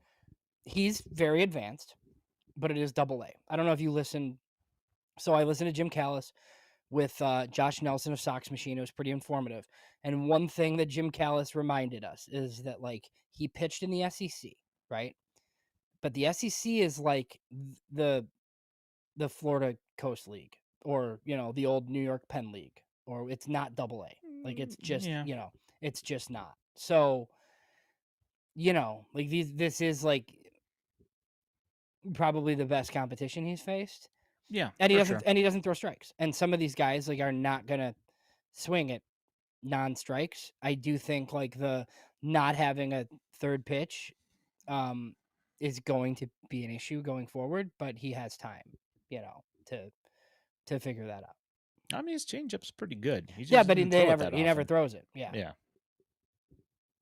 He's very advanced, but it is double A. I don't know if you listen. So I listened to Jim Callis with Josh Nelson of Sox Machine. It was pretty informative. And one thing that Jim Callis reminded us is that like he pitched in the SEC, right? But the SEC is like the Florida Coast League, or the old New York Penn League, or it's not double A. Like it's just, yeah. it's just not. So, like this is like probably the best competition he's faced. Yeah, And he for doesn't sure. and he doesn't throw strikes. And some of these guys like are not gonna swing at non-strikes. I do think like the not having a third pitch um is going to be an issue going forward, but he has time, to figure that out. I mean, his changeup's pretty good. He Yeah, just but doesn't throw it that he never often. throws it. Yeah. Yeah.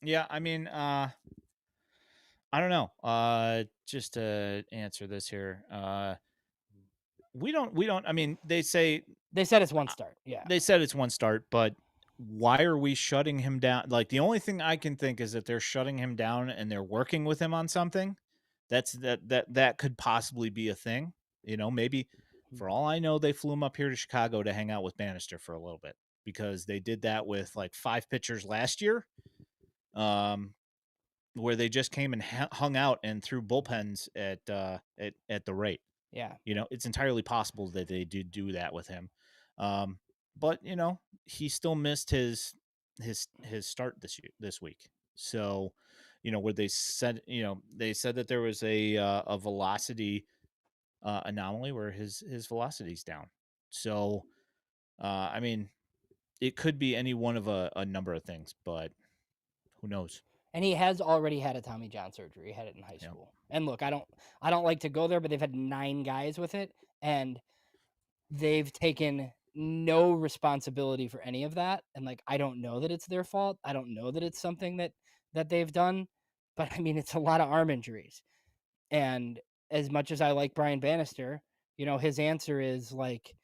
Yeah, I mean, I don't know. Just to answer this here. We don't I mean, They said it's one start. Yeah. they said it's one start, but why are we shutting him down? Like the only thing I can think is that they're shutting him down and they're working with him on something. That could possibly be a thing. Maybe for all I know, they flew him up here to Chicago to hang out with Bannister for a little bit because they did that with like 5 pitchers last year. Where they just came and hung out and threw bullpens at the rate. Yeah. It's entirely possible that they did do that with him. Um, but he still missed his start this week. So, where they said that there was a velocity anomaly where his velocity's down. So, I mean, it could be any one of a number of things, but who knows? And he has already had a Tommy John surgery. He had it in high Yeah. school. And look, I don't like to go there, but they've had 9 guys with it, and they've taken no responsibility for any of that. And like I don't know that it's their fault. I don't know that it's something that they've done, but I mean it's a lot of arm injuries. And as much as I like Brian Bannister, his answer is like,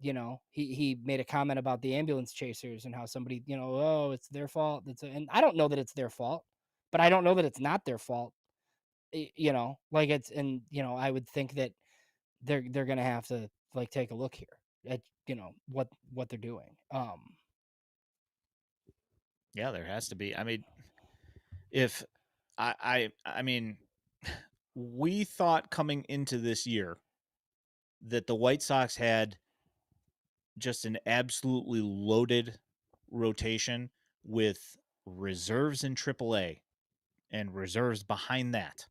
he made a comment about the ambulance chasers and how somebody, oh, it's their fault. And I don't know that it's their fault, but I don't know that it's not their fault. Like it's, and I would think that they're gonna have to like take a look here at what they're doing. Yeah, there has to be. I mean, if I mean, we thought coming into this year that the White Sox had just an absolutely loaded rotation with reserves in AAA and reserves behind that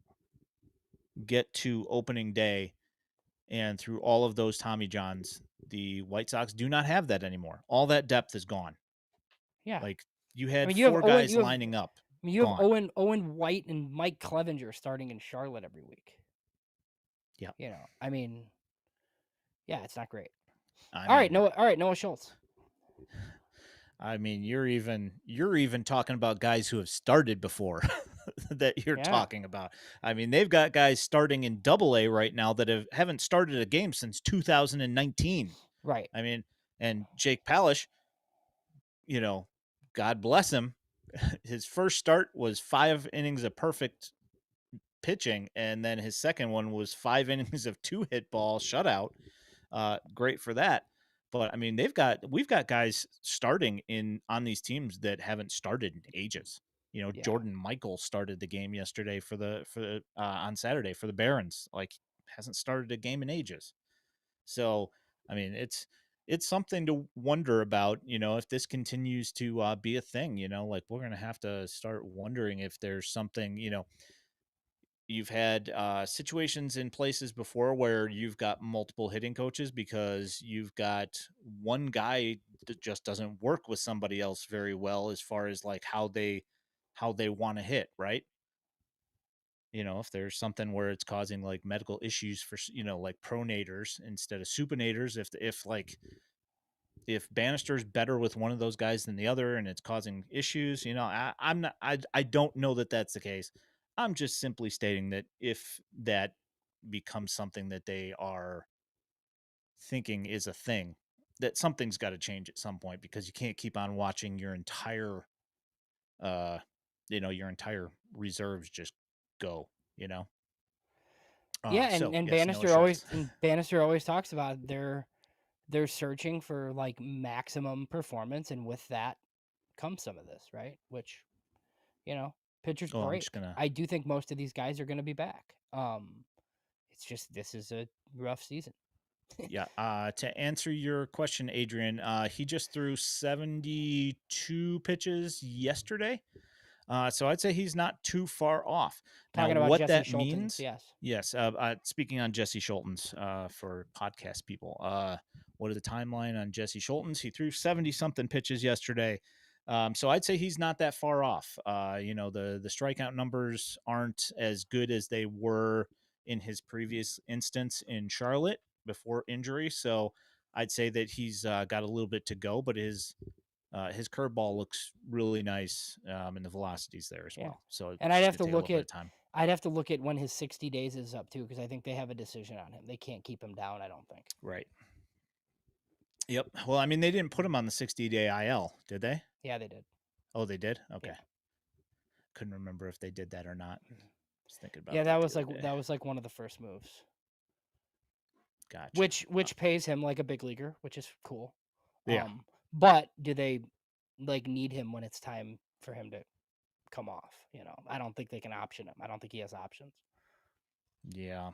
get to opening day and through all of those Tommy Johns, the White Sox do not have that anymore. All that depth is gone. Yeah, Like you I had mean you have four Owen, guys lining up, you have gone. Owen White and Mike Clevenger starting in Charlotte every week. Yeah. I mean, yeah, it's not great. I All right, mean, Noah Schultz. you're even talking about guys who have started before that you're Yeah, talking about. I mean, they've got guys starting in Double A right now that haven't started a game since 2019. right. I mean, and Jake Palish, you know, God bless him. His first start was 5 innings of perfect pitching, and then his second one was 5 innings of 2 hit ball shutout. Great for that. But I mean, we've got guys starting on these teams that haven't started in ages. Yeah, Jordan Michael started the game yesterday on Saturday for the Barons. Like hasn't started a game in ages. So I mean, it's something to wonder about. If this continues to be a thing. Like we're gonna have to start wondering if there's something. you've had situations in places before where you've got multiple hitting coaches because you've got one guy that just doesn't work with somebody else very well as far as like how they want to hit, right? If there's something where it's causing like medical issues for like pronators instead of supinators, if like if Bannister's better with one of those guys than the other and it's causing issues, I'm not, I don't know that that's the case. I'm just simply stating that if that becomes something that they are thinking is a thing, that something's got to change at some point because you can't keep on watching uh, your entire reserves just go, you know? Yeah, So and yes, Noah Schultz. Bannister always talks about they're searching for like maximum performance, and with that comes some of this, right? Which, you know, pitchers Oh, I'm just break. gonna I do think most of these guys are going to be back. It's just this is a rough season. Yeah. To answer your question, Adrian, he just threw 72 pitches yesterday. So I'd say he's not too far off. Now, Talking about what Jesse that Schultens, means, yes. yes, speaking on Jesse Schultens for podcast people, what are the timeline on Jesse Schultens? He threw 70 something pitches yesterday. So I'd say he's not that far off. The strikeout numbers aren't as good as they were in his previous instance in Charlotte before injury. So I'd say that he's got a little bit to go, but his curveball looks really nice, and the velocity's there as Yeah. well. So And it's just gonna take a little bit of time. I'd have to look at when his 60 days is up too, because I think they have a decision on him. They can't keep him down, I don't think. Right. Yep. Well, I mean, they didn't put him on the 60-day IL, did they? Yeah, they did. Oh, they did. Yeah. Okay. Couldn't remember if they did that or not. Mhm. Was thinking Yeah, about that the other day. that was like one of the first moves. Gotcha. Which pays him like a big leaguer, which is cool. Yeah. But do they like need him when it's time for him to come off? I don't think they can option him. I don't think he has options. Yeah.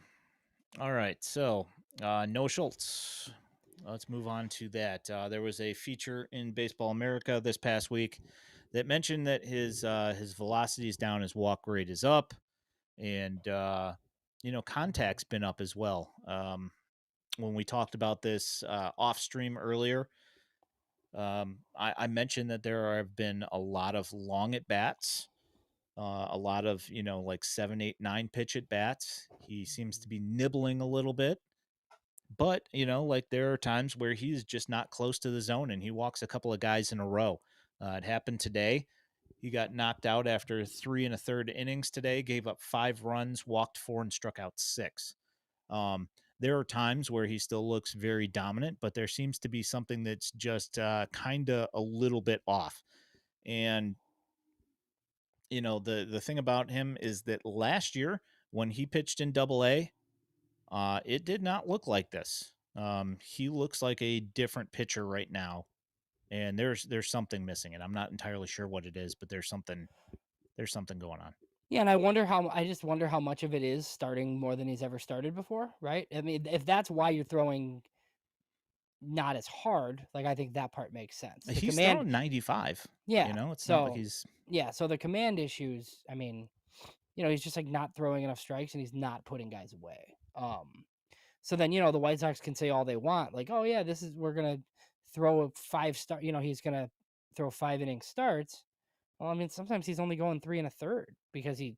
All right. So, Noah Schultz. Let's move on to that. There was a feature in Baseball America this past week that mentioned that his velocity is down, his walk rate is up, and contact's been up as well. When we talked about this off stream earlier, I mentioned that there have been a lot of long at bats, a lot of like 7, 8, 9 pitch at bats. He seems to be nibbling a little bit, but like there are times where he's just not close to the zone and he walks a couple of guys in a row. It happened today. He got knocked out after 3 1/3 innings today, gave up 5 runs, walked 4, and struck out 6. Um, there are times where he still looks very dominant, but there seems to be something that's just kind of a little bit off. And the thing about him is that last year when he pitched in Double A, it did not look like this. He looks like a different pitcher right now, and there's something missing, and I'm not entirely sure what it is, but there's something going on. Yeah, and I just wonder how much of it is starting more than he's ever started before, right? I mean, if that's why you're throwing not as hard, like I think that part makes sense. The He's command, throwing 95. yeah. It's not like So he's yeah, so the command issues, I mean, he's just like not throwing enough strikes and he's not putting guys away. So then, the White Sox can say all they want, like, oh yeah, we're gonna throw a 5 star, he's gonna throw 5 inning starts. Well, I mean, sometimes he's only going 3 1/3 because he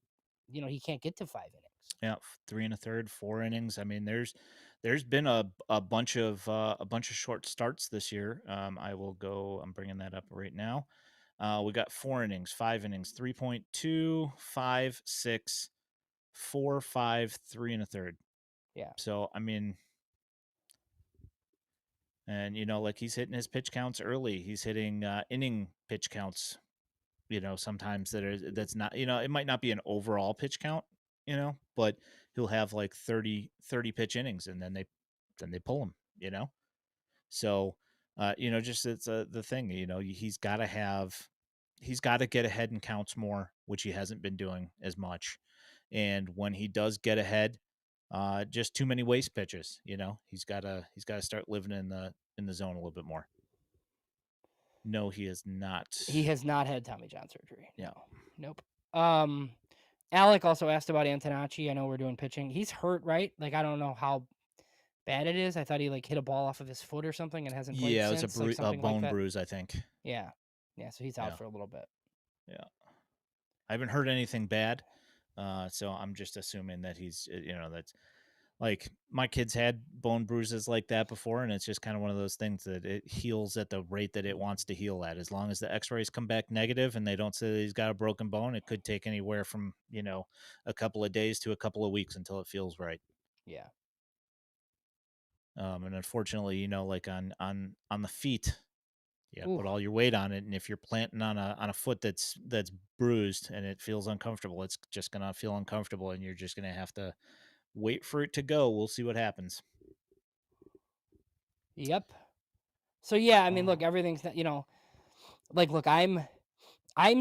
can't get to 5 innings. yeah, 3 1/3, 4 innings. I mean, there's been a bunch of short starts this year. I will go. I'm bringing that up right now. We got 4 innings, 5 innings, 3.2, 5, 6, 4, 5, 3 1/3. Yeah. So I mean, and like he's hitting his pitch counts early. He's hitting inning pitch counts. Sometimes that's not. It might not be an overall pitch count. But he'll have like 30 pitch innings, and then they pull him. So just it's the thing. He's got to get ahead in counts more, which he hasn't been doing as much. And when he does get ahead, just too many waste pitches. He's got to start living in the zone a little bit more. No, he is not. He has not had Tommy John surgery. Yeah. No. Nope. Um Alec also asked about Antonacci. I know we're doing pitching. He's hurt, right? Like, I don't know how bad it is. I thought he, like, hit a ball off of his foot or something and hasn't played Yeah, it was since, like, a something like bone that. bruise, I think. Yeah. Yeah, so he's out Yeah, for a little bit. yeah. I haven't heard anything bad, so I'm just assuming that he's, that's like my kids had bone bruises like that before, and it's just kind of one of those things that it heals at the rate that it wants to heal at. As long as the X-rays come back negative and they don't say that he's got a broken bone, it could take anywhere from a couple of days to a couple of weeks until it feels right. Yeah. And unfortunately, like on the feet, yeah, Ooh. put all your weight on it, and if you're planting on a foot that's bruised and it feels uncomfortable, it's just gonna feel uncomfortable, and you're just gonna have to wait for it to go. We'll see what happens. Yep. So, yeah, I mean, look, Oh, everything's that, like, look, I'm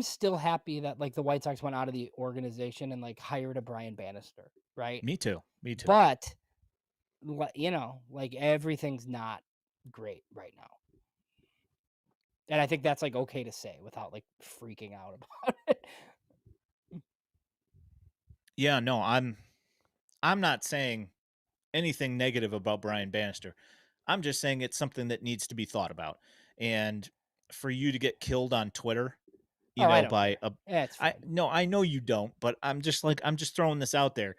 still happy that, like, the White Sox went out of the organization and, like, hired a Brian Bannister, right? me too. Me too. But, like, everything's not great right now. And I think that's, like, okay to say without, like, freaking out about it. Yeah, no, I'm not saying anything negative about Brian Bannister. I'm just saying it's something that needs to be thought about. And for you to get killed on Twitter, Oh, I don't by care. a Yeah, it's I fine. no, I know you don't, but I'm just throwing this out there.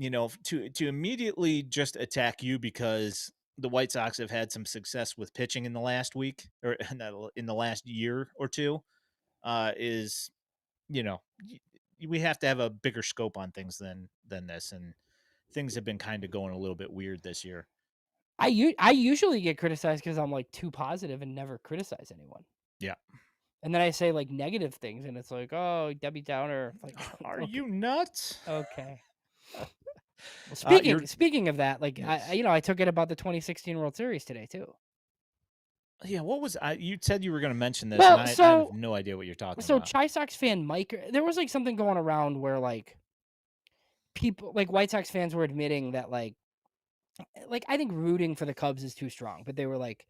To immediately just attack you because the White Sox have had some success with pitching in the last week or in the last year or two, is you know we have to have a bigger scope on things than this, and things have been kind of going a little bit weird this year. I usually get criticized because 'cause I'm, like, too positive and never criticize anyone. Yeah. And then I say, like, negative things, and it's like, "Oh, Debbie Downer." Like, Are okay, you nuts? okay. Well, You're speaking of that, like, Yes. I took it about the 2016 World Series today too. Yeah, what was I you said you were gonna mention this, and Well, I have so no idea what you're talking so about. Chi Sox fan Mike, there was, like, something going around where, like, people like, White Sox fans were admitting that, like, I think rooting for the Cubs is too strong, but they were, like,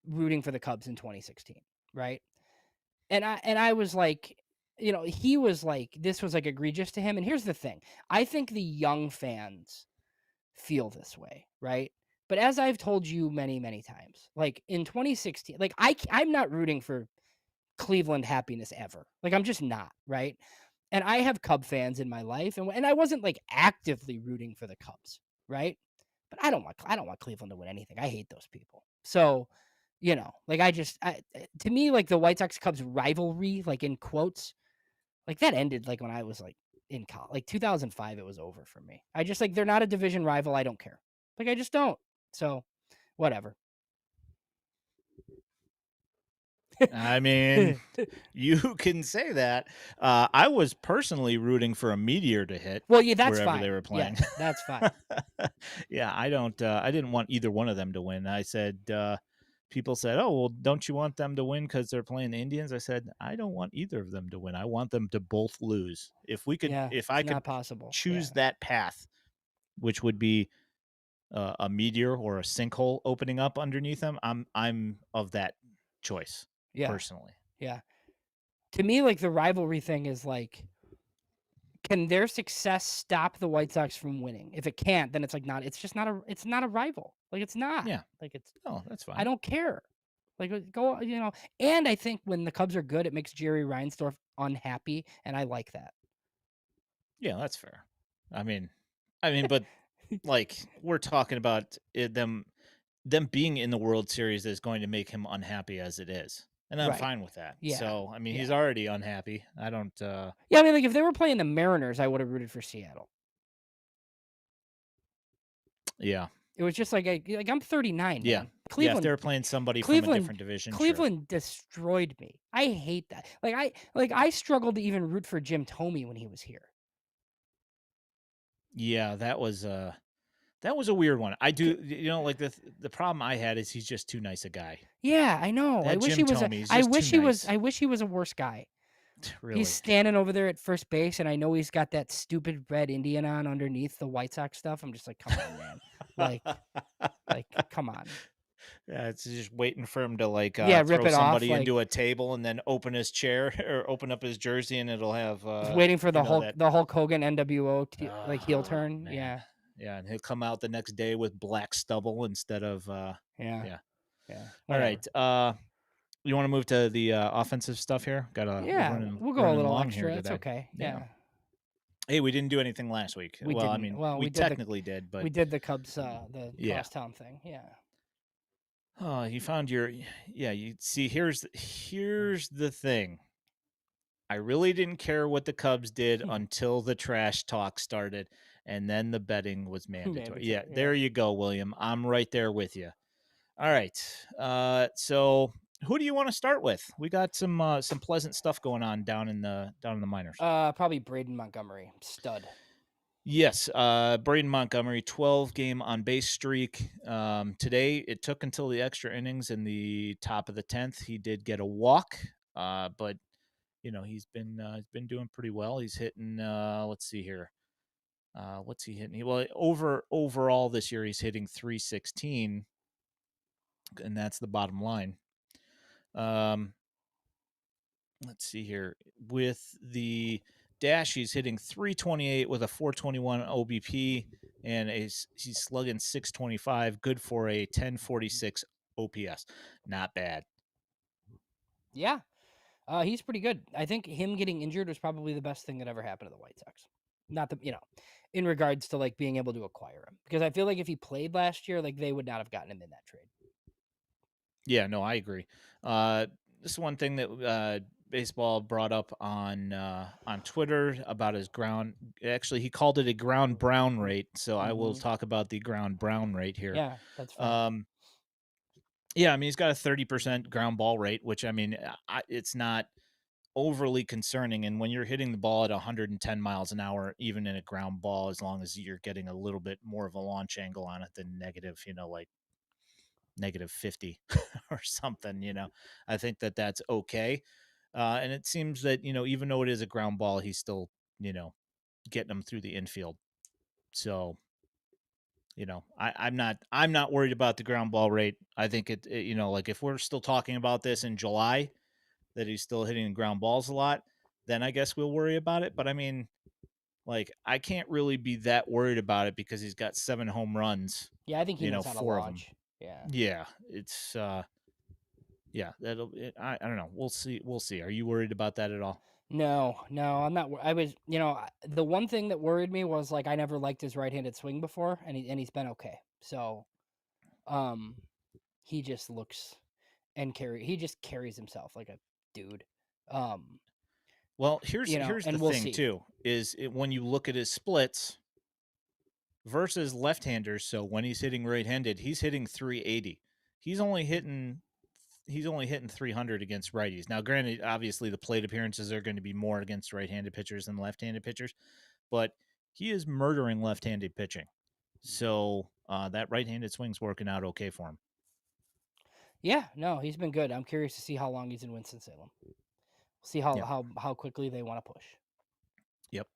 rooting for the Cubs in 2016, right? And I was like, he was like, this was, like, egregious to him, and here's the thing, I think the young fans feel this way, right? But as I've told you many, many times, like, in 2016, like, I'm not rooting for Cleveland happiness ever. Like, I'm just not, right? And I have Cub fans in my life, and I wasn't, like, actively rooting for the Cubs, right? But I don't want Cleveland to win anything. I hate those people. So, like, to me, like, the White Sox Cubs rivalry, like, in quotes, like, that ended, like, when I was, like, in college, like, 2005, it was over for me. I just, like, they're not a division rival. I don't care. Like, I just don't. So, whatever. I mean, you can say that. I was personally rooting for a meteor to hit Well, yeah, that's wherever they fine. were playing. Yes, that's fine. Yeah, I didn't want either one of them to win. I said, people said, "Oh, well, don't you want them to win because they're playing the Indians?" I said, "I don't want either of them to win. I want them to both lose. Yeah, If it's I could not possible. Yeah. choose that path, which would be a meteor or a sinkhole opening up underneath them, I'm of that choice Yeah. personally." Yeah. To me, like, the rivalry thing is, like, can their success stop the White Sox from winning? If it can't, then it's not a rival. Like, it's not. Yeah. Like, Oh, that's I fine. don't care. Like, go, and I think when the Cubs are good, it makes Jerry Reinsdorf unhappy, and I like that. Yeah, that's fair. I mean, but like we're talking about them being in the World Series is going to make him unhappy as it is, and I'm Right. fine with that. Yeah. So, I mean, he's Yeah. already unhappy. I don't. Yeah, I mean, like, if they were playing the Mariners, I would have rooted for Seattle. Yeah, It was just like I'm 39, yeah, man. yeah. If they were playing somebody from a Cleveland different division, sure. Cleveland destroyed me. I hate that. I struggled to even root for Jim Thome when he was here. Yeah, that was a weird one. I C do, like the problem I had is he's just too nice a guy. Yeah, I know. That Jim Thome is just too nice. I wish he was a worse guy. He's Really. standing over there at first base, and I know he's got that stupid red Indian on underneath the White Sox stuff. I'm just like, "Come on, man." Like come on. Yeah, it's just waiting for him to like Yeah, rip throw it off, somebody like into a table and then open his chair or open up his jersey and it'll have just waiting for you know that. The Hulk Hogan NWO like heel Oh turn. man. Yeah, Yeah, and he'll come out the next day with black stubble instead of yeah, yeah. yeah. All Whatever. right. You want to move to the offensive stuff here? We're Yeah, we'll go a running little long here extra. It's today. okay. Yeah. Yeah, Hey, we didn't do anything last week. we Well, I didn't. mean, Well, we technically did, but we did the Cubs the yeah. crosstown thing. Yeah. Oh, you found your yeah, you see here's the thing. I really didn't care what the Cubs did until the trash talk started and then the betting was mandatory. Yeah, Mandatory. Yeah. there you go, William. I'm right there with you. All right. So who do you want to start with? We got some pleasant stuff going on down in the minors. Probably Braden Montgomery, stud. Yes, Braden Montgomery, 12-game on base streak. Today, it took until the extra innings in the top of the 10th. He did get a walk, but he's been doing pretty well. He's hitting. Let's see here. What's he hitting? Well, overall this year, he's hitting 316, and that's the bottom line. Um, let's see here. With the dash, he's hitting 328 with a 421 OBP, and he's slugging 625, good for a 1046 OPS. Not bad. Yeah. He's pretty good. I think him getting injured was probably the best thing that ever happened to the White Sox. Not the, in regards to like being able to acquire him, because I feel like if he played last year, like they would not have gotten him in that trade. Yeah, no, I agree. This is one thing that baseball brought up on Twitter about his ground. Actually, he called it a ground brown rate. So I will Hmm. talk about the ground brown rate here. Yeah, that's fair. Um, yeah, I mean he's got a 30% ground ball rate, which I mean it's not overly concerning. And when you're hitting the ball at 110 miles an hour, even in a ground ball, as long as you're getting a little bit more of a launch angle on it than negative, like -50 or something, I think that that's okay. And it seems that, even though it is a ground ball, he's still, getting them through the infield. So, I'm not worried about the ground ball rate. I think like if we're still talking about this in July, that he's still hitting ground balls a lot, then I guess we'll worry about it. But I mean, like, I can't really be that worried about it because he's got 7 home runs, Yeah, I think he knows how to 4 of them. launch. Yeah. Yeah, it's yeah, I don't know. We'll see. We'll see. Are you worried about that at all? No, no, I'm not. I was, the one thing that worried me was like I never liked his right-handed swing before, and he's been okay. So, um, he just looks he just carries himself like a dude. Um, Well, here's the and we'll thing see. too when you look at his splits versus left-handers. So when he's hitting right-handed, he's hitting 380. He's only hitting he's only hitting 300 against righties. Now, granted, obviously the plate appearances are going to be more against right-handed pitchers than left-handed pitchers, but he is murdering left-handed pitching. So that right-handed swing's working out okay for him. Yeah, no, he's been good. I'm curious to see how long he's in Winston Salem. See Yep. how quickly they want to push. Yep.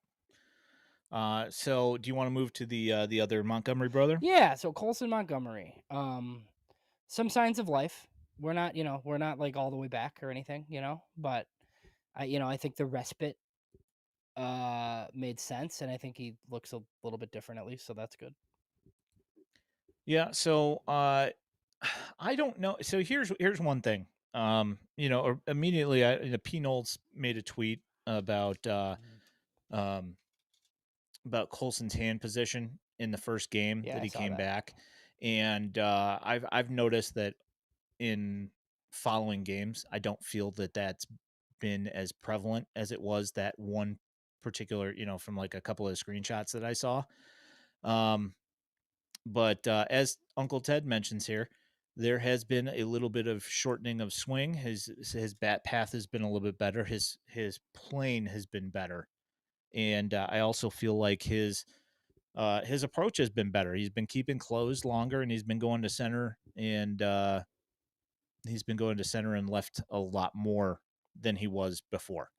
So do you want to move to the other Montgomery brother? Yeah, so Colson Montgomery. Some signs of life. We're not like all the way back or anything, but I think the respite made sense, and I think he looks a little bit different at least, so that's good. Yeah. So I don't know. So here's one thing. Immediately, P. Knowles made a tweet um, about Colson's hand position in the first game Yeah, that I he saw came that. back, and I've noticed that in following games, I don't feel that that's been as prevalent as it was that one particular, from like a couple of screenshots that I saw. Um, but as Uncle Ted mentions here, there has been a little bit of shortening of swing. His bat path has been a little bit better. His plane has been better, and I also feel like his approach has been better. He's been keeping closed longer, and he's been going to center and left a lot more than he was before.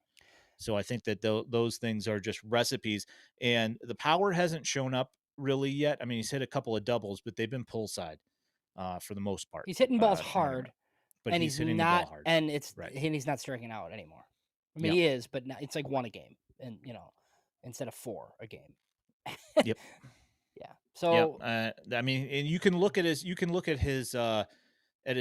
So I think that those things are just recipes, and the power hasn't shown up really yet. I mean, he's hit a couple of doubles, but they've been pull side. for the most part He's hitting balls running around. hard, But and he's he's hitting the ball not, hard. and it's Right. and he's not striking out anymore. I mean, Yep. he is, but it's like 1 a game, and instead of 4 a game. Yep. Yeah. Yep. So I mean, and you can look at his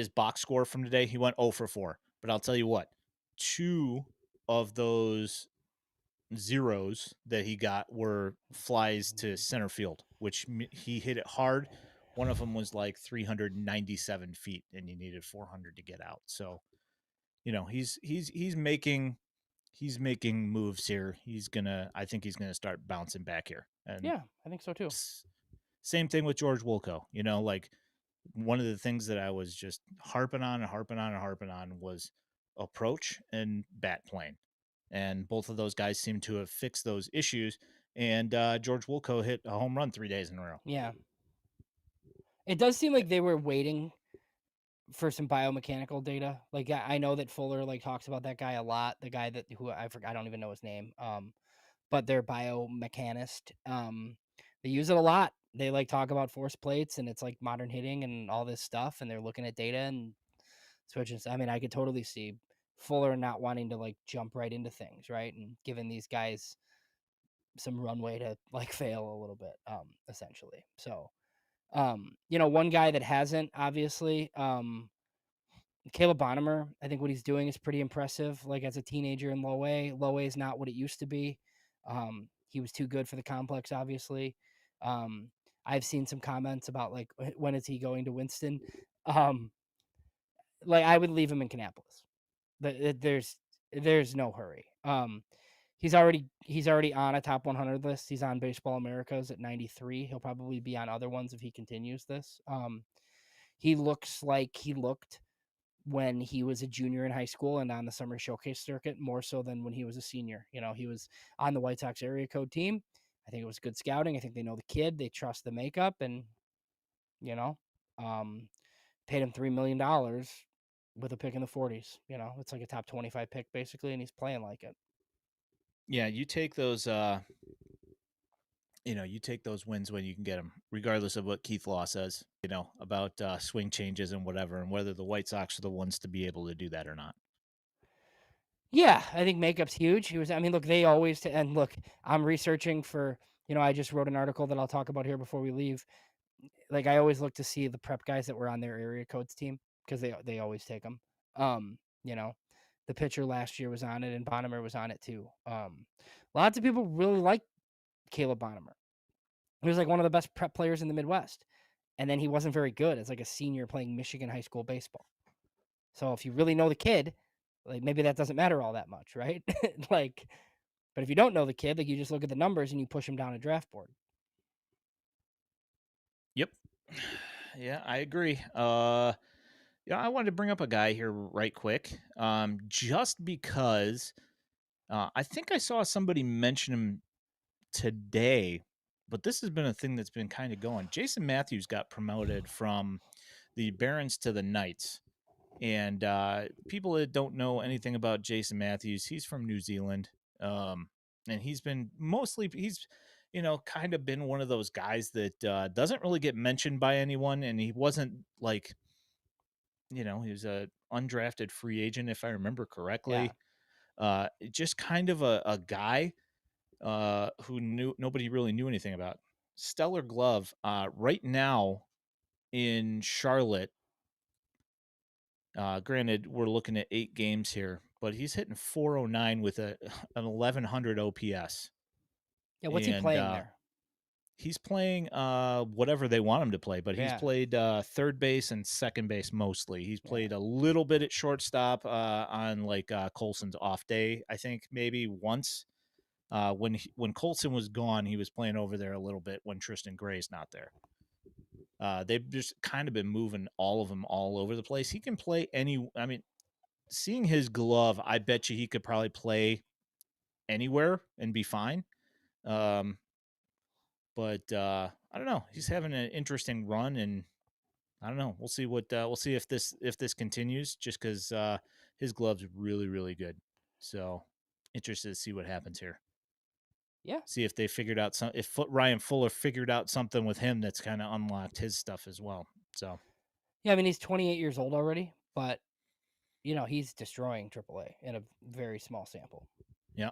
box score from today. He went 0 for 4. But I'll tell you what, two of those zeros that he got were flies to center field, which he hit it hard. One of them was like 397 feet, and you needed 400 to get out. So he's making moves here. I think he's gonna start bouncing back here. And yeah, I think so too. same thing with George Wilco. Like one of the things that I was just harping on was approach and bat plane. And both of those guys seem to have fixed those issues. And George Wilco hit a home run 3 days in a row. Yeah. It does seem like they were waiting for some biomechanical data. Like I know that Fuller like talks about that guy a lot. The guy that who I forgot, I don't even know his name. But they're biomechanist. They use it a lot. They like talk about force plates and it's like modern hitting and all this stuff. And they're looking at data and switching. I mean, I could totally see Fuller not wanting to like jump right into things, right? And giving these guys some runway to like fail a little bit, essentially. So, one guy that hasn't obviously, Caleb Bonnemer, I think what he's doing is pretty impressive. Like as a teenager in low A, low A is not what it used to be. He was too good for the complex, obviously. Um, I've seen some comments about like when is he going to Winston? Um, like I would leave him in Kannapolis. There's no hurry. He's already on a top 100 list. He's on Baseball America's at 93. He'll probably be on other ones if he continues this. He looks like he looked when he was a junior in high school and on the summer showcase circuit, more so than when he was a senior. He was on the White Sox area code team. I think it was good scouting. I think they know the kid. They trust the makeup, and you know, um, paid him $3 million with a pick in the 40s. It's like a top 25 pick basically, and he's playing like it. Yeah, you take those wins when you can get them, regardless of what Keith Law says, about swing changes and whatever, and whether the White Sox are the ones to be able to do that or not. Yeah, I think makeup's huge. I mean, look, they always, and look, I'm researching for, I just wrote an article that I'll talk about here before we leave. Like, I always look to see the prep guys that were on their area codes team because they always take them. Um, you know, the pitcher last year was on it, and Bonnemer was on it too. Lots of people really like Caleb Bonnemer. He was like one of the best prep players in the Midwest, and then he wasn't very good as like a senior playing Michigan high school baseball. So if you really know the kid, like maybe that doesn't matter all that much, right? Like, but if you don't know the kid, like you just look at the numbers and you push him down a draft board. Yep. Yeah, I agree. Yeah, I wanted to bring up a guy here right quick, just because I think I saw somebody mention him today, but this has been a thing that's been kind of going. Jason Matthews got promoted from the Barons to the Knights. And people that don't know anything about Jason Matthews, he's from New Zealand. And he's kind of been one of those guys that doesn't really get mentioned by anyone. And he wasn't like, he was a undrafted free agent, if I remember Yeah. correctly. Just kind of a guy who nobody really knew anything about. Stellar glove. Right now in Charlotte, granted, we're looking at 8 games here, but he's hitting 409 with an 1100 OPS, Yeah. What's he and playing there? he's playing whatever they want him to play. But he's Yeah. played third base and second base mostly. He's Yeah. played a little bit at shortstop on like Colson's off day, I think maybe once. When Colson was gone, he was playing over there a little bit when Tristan Gray's not there. They've just kind of been moving all of them all over the place. He can play any. I mean, seeing his glove, I bet you he could probably play anywhere and be fine. But I don't know. He's having an interesting run, and I don't know. We'll see we'll see if this continues. Just because his glove's really really good, so interested to see what happens here. Yeah. See if they figured out Ryan Fuller figured out something with him that's kind of unlocked his stuff as well. So Yeah, I mean, he's 28 years old already, but, he's destroying AAA in a very small sample. Yeah.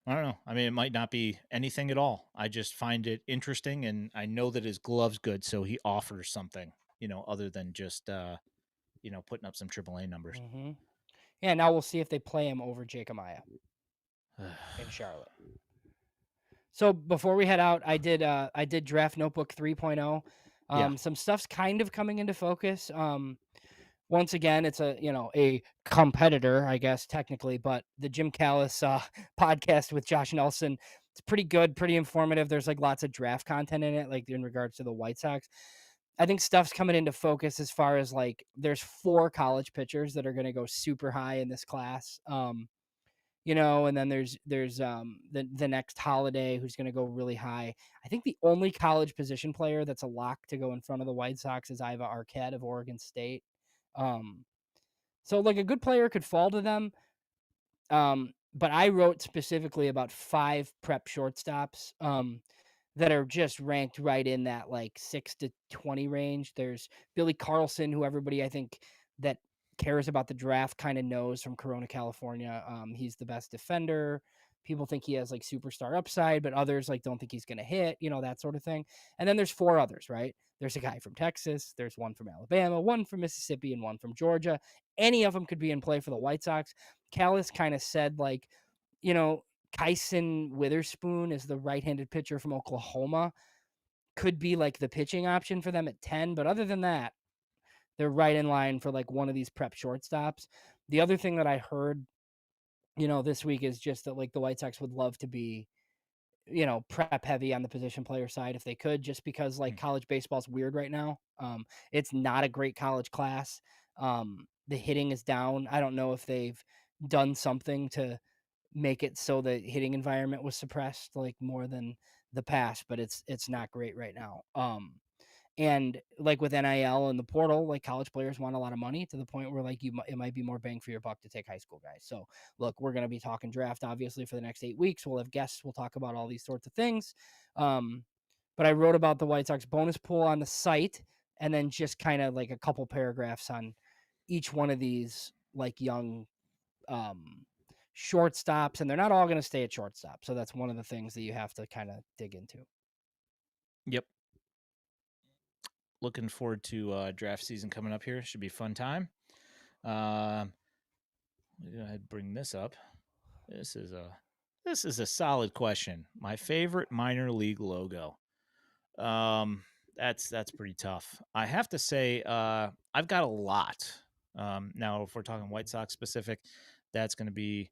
I don't know. I mean, it might not be anything at all. I just find it interesting, and I know that his glove's good, so he offers something, other than just putting up some AAA numbers. Mhm. Yeah, now we'll see if they play him over Jake Amaya in Charlotte. So before we head out, I did Draft Notebook 3.0. Yeah. Some stuff's kind of coming into focus. Once again, it's a competitor, I guess technically, but the Jim Callis podcast with Josh Nelson, it's pretty good, pretty informative. There's like lots of draft content in it, like in regards to the White Sox. I think stuff's coming into focus as far as like there's 4 college pitchers that are going to go super high in this class. And then there's the next Holiday who's going to go really high. I think the only college position player that's a lock to go in front of the White Sox is Iva Arquette of Oregon State. Um, so like a good player could fall to them. But I wrote specifically about 5 prep shortstops. That are just ranked right in that like 6 to 20 range. There's Billy Carlson, who everybody I think that cares about the draft kind of knows from Corona, California. He's the best defender. People think he has like superstar upside, but others like don't think he's going to hit, that sort of thing. And then there's 4 others, right? There's a guy from Texas, there's one from Alabama, one from Mississippi, and one from Georgia. Any of them could be in play for the White Sox. Callis kind of said like, you know, Kyson Witherspoon is the right-handed pitcher from Oklahoma. Could be like the pitching option for them at 10. But other than that, they're right in line for like one of these prep shortstops. The other thing that I heard, this week is just that like the White Sox would love to be, prep heavy on the position player side if they could, just because like Mm. college baseball's weird right now. It's not a great college class. The hitting is down. I don't know if they've done something to make it so the hitting environment was suppressed like more than the past, but it's not great right now. And like with NIL and the portal, like college players want a lot of money to the point where like it might be more bang for your buck to take high school guys. So look, we're gonna be talking draft obviously for the next 8 weeks. We'll have guests. We'll talk about all these sorts of things. Um, but I wrote about the White Sox bonus pool on the site, and then just kind of like a couple paragraphs on each one of these like young um, shortstops, and they're not all going to stay at shortstop. So that's one of the things that you have to kind of dig into. Yep. Looking forward to draft season coming up here. Should be a fun time. Um, go ahead and bring this up. This is a this is a solid question. My favorite minor league logo. Um, that's pretty tough. I have to say, I've got a lot. Now, if we're talking White Sox specific, that's going to be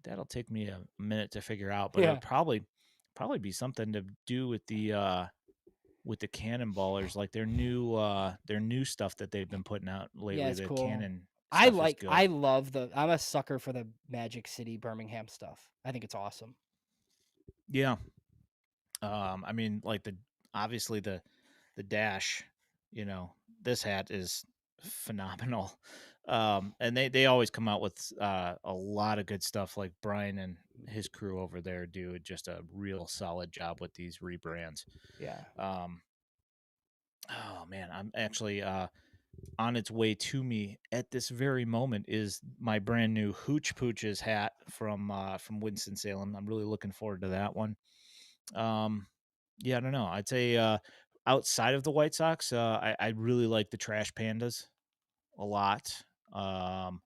that'll take me a minute to figure out, but it Yeah. would probably be something to do with the Cannonballers, like their new stuff that they've been putting out Yeah, lately. it's The cool. Cannon stuff is I good. love I'm a sucker for the Magic City Birmingham stuff. I think it's awesome. Yeah. I mean, like obviously the dash, this hat is phenomenal. And they always come out with a lot of good stuff. Like Brian and his crew over there do just a real solid job with these rebrands. Yeah. Um, oh man, I'm actually on its way to me at this very moment is my brand new Hooch Pooches hat from Winston Salem. I'm really looking forward to that one. Um, yeah, I don't know. I'd say outside of the White Sox, I really like the Trash Pandas a lot. Um,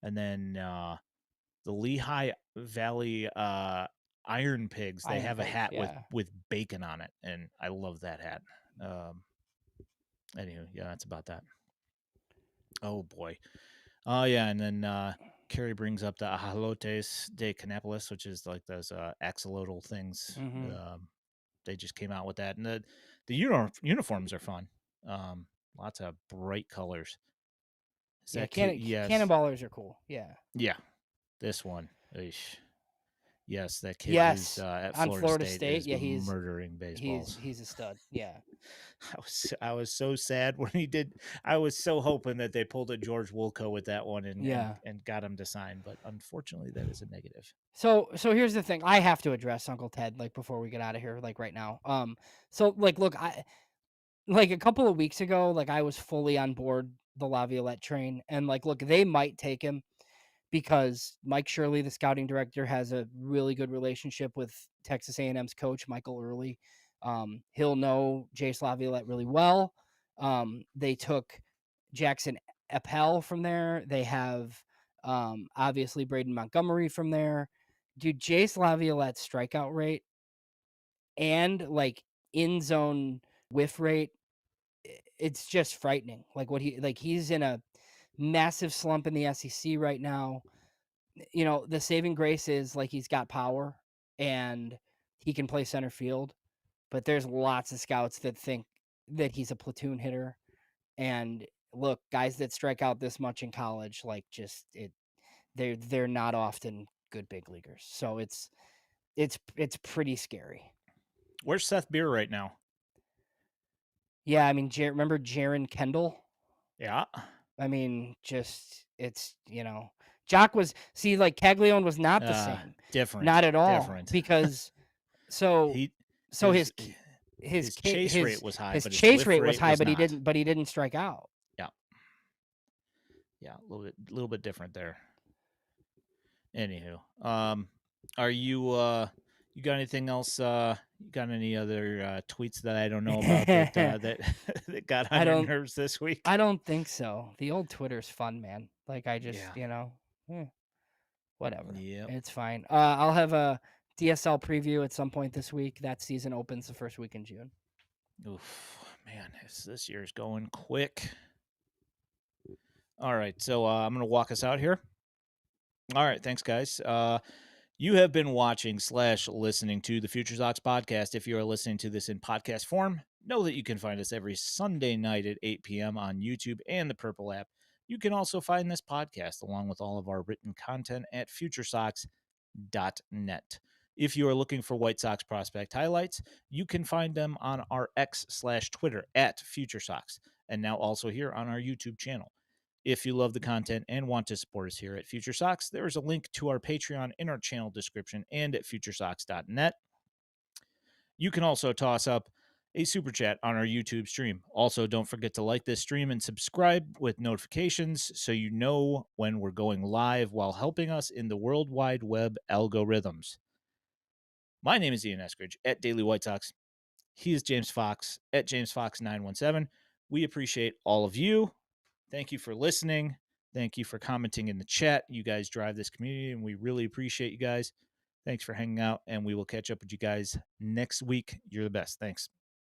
and then the Lehigh Valley Iron Pigs. They Iron have a Pigs. hat Yeah. with bacon on it, and I love that hat. Um, anyway, yeah, that's about that. Oh boy. Oh yeah, and then Carrie brings up the Ajolotes de Canapolis, which is like those axolotl things. Mm-hmm. They just came out with that, and the uniforms are fun. Lots of bright colors. Is Yeah. that kid? Yes, Cannonballers are cool. Yeah. yeah. This one, eesh. Yes, that kid who's Yes. at On Florida Florida State State. is Yeah. murdering baseballs. He's a stud. Yeah. I was so sad when he did. I was so hoping that they pulled a George Wilco with that one and Yeah. got him to sign, but unfortunately, that is a negative. So here's the thing. I have to address Uncle Ted like before we get out of here, like right now. So like look, like a couple of weeks ago, like I was fully on board the Laviolette train, and like, look, they might take him because Mike Shirley, the scouting director, has a really good relationship with Texas A&M's coach Michael Early. He'll know Jace Laviolette really well. They took Jackson Appel from there. They have obviously Braden Montgomery from there. Dude, Jace Laviolette's strikeout rate and like in zone whiff rate, it's just frightening. Like he's in a massive slump in the SEC right now. You know, the saving grace is like he's got power and he can play center field, but there's lots of scouts that think that he's a platoon hitter. And look, guys that strike out this much in college, like just it, they're not often good big leaguers. So it's pretty scary. Where's Seth Beer right now? Yeah, I mean, remember Jaron Kendall? Yeah. I mean, just it's Jock was see like Caglione was not the same, Different. not at all, Different. because so He so his his chase rate was high, his but his chase whiff rate was rate high, was but he not. didn't strike out. Yeah. Yeah, a little bit different there. Anywho, are you got anything else? You got any other tweets that I don't know about that that that got I on your don't nerves this week? I don't think so. The old Twitter's fun, man. Like I just Yeah. eh, whatever, Yep. it's fine. I'll have a DSL preview at some point this week. That season opens the first week in June. Oof, man, this year's going quick. All right, so I'm gonna walk us out here. All right, thanks, guys. You have been watching / listening to the FutureSox podcast. If you are listening to this in podcast form, know that you can find us every Sunday night at 8 p.m. on YouTube and the Purple app. You can also find this podcast along with all of our written content at FutureSox.net. If you are looking for White Sox prospect highlights, you can find them on our X/Twitter at FutureSox, and now also here on our YouTube channel. If you love the content and want to support us here at FutureSox, there is a link to our Patreon in our channel description and at FutureSox.net. You can also toss up a super chat on our YouTube stream. Also, don't forget to like this stream and subscribe with notifications so you know when we're going live while helping us in the World Wide Web algorithms. My name is Ian Eskridge at Daily White Sox. He is James Fox at JamesFox917. We appreciate all of you. Thank you for listening. Thank you for commenting in the chat. You guys drive this community, and we really appreciate you guys. Thanks for hanging out, and we will catch up with you guys next week. You're the best. Thanks.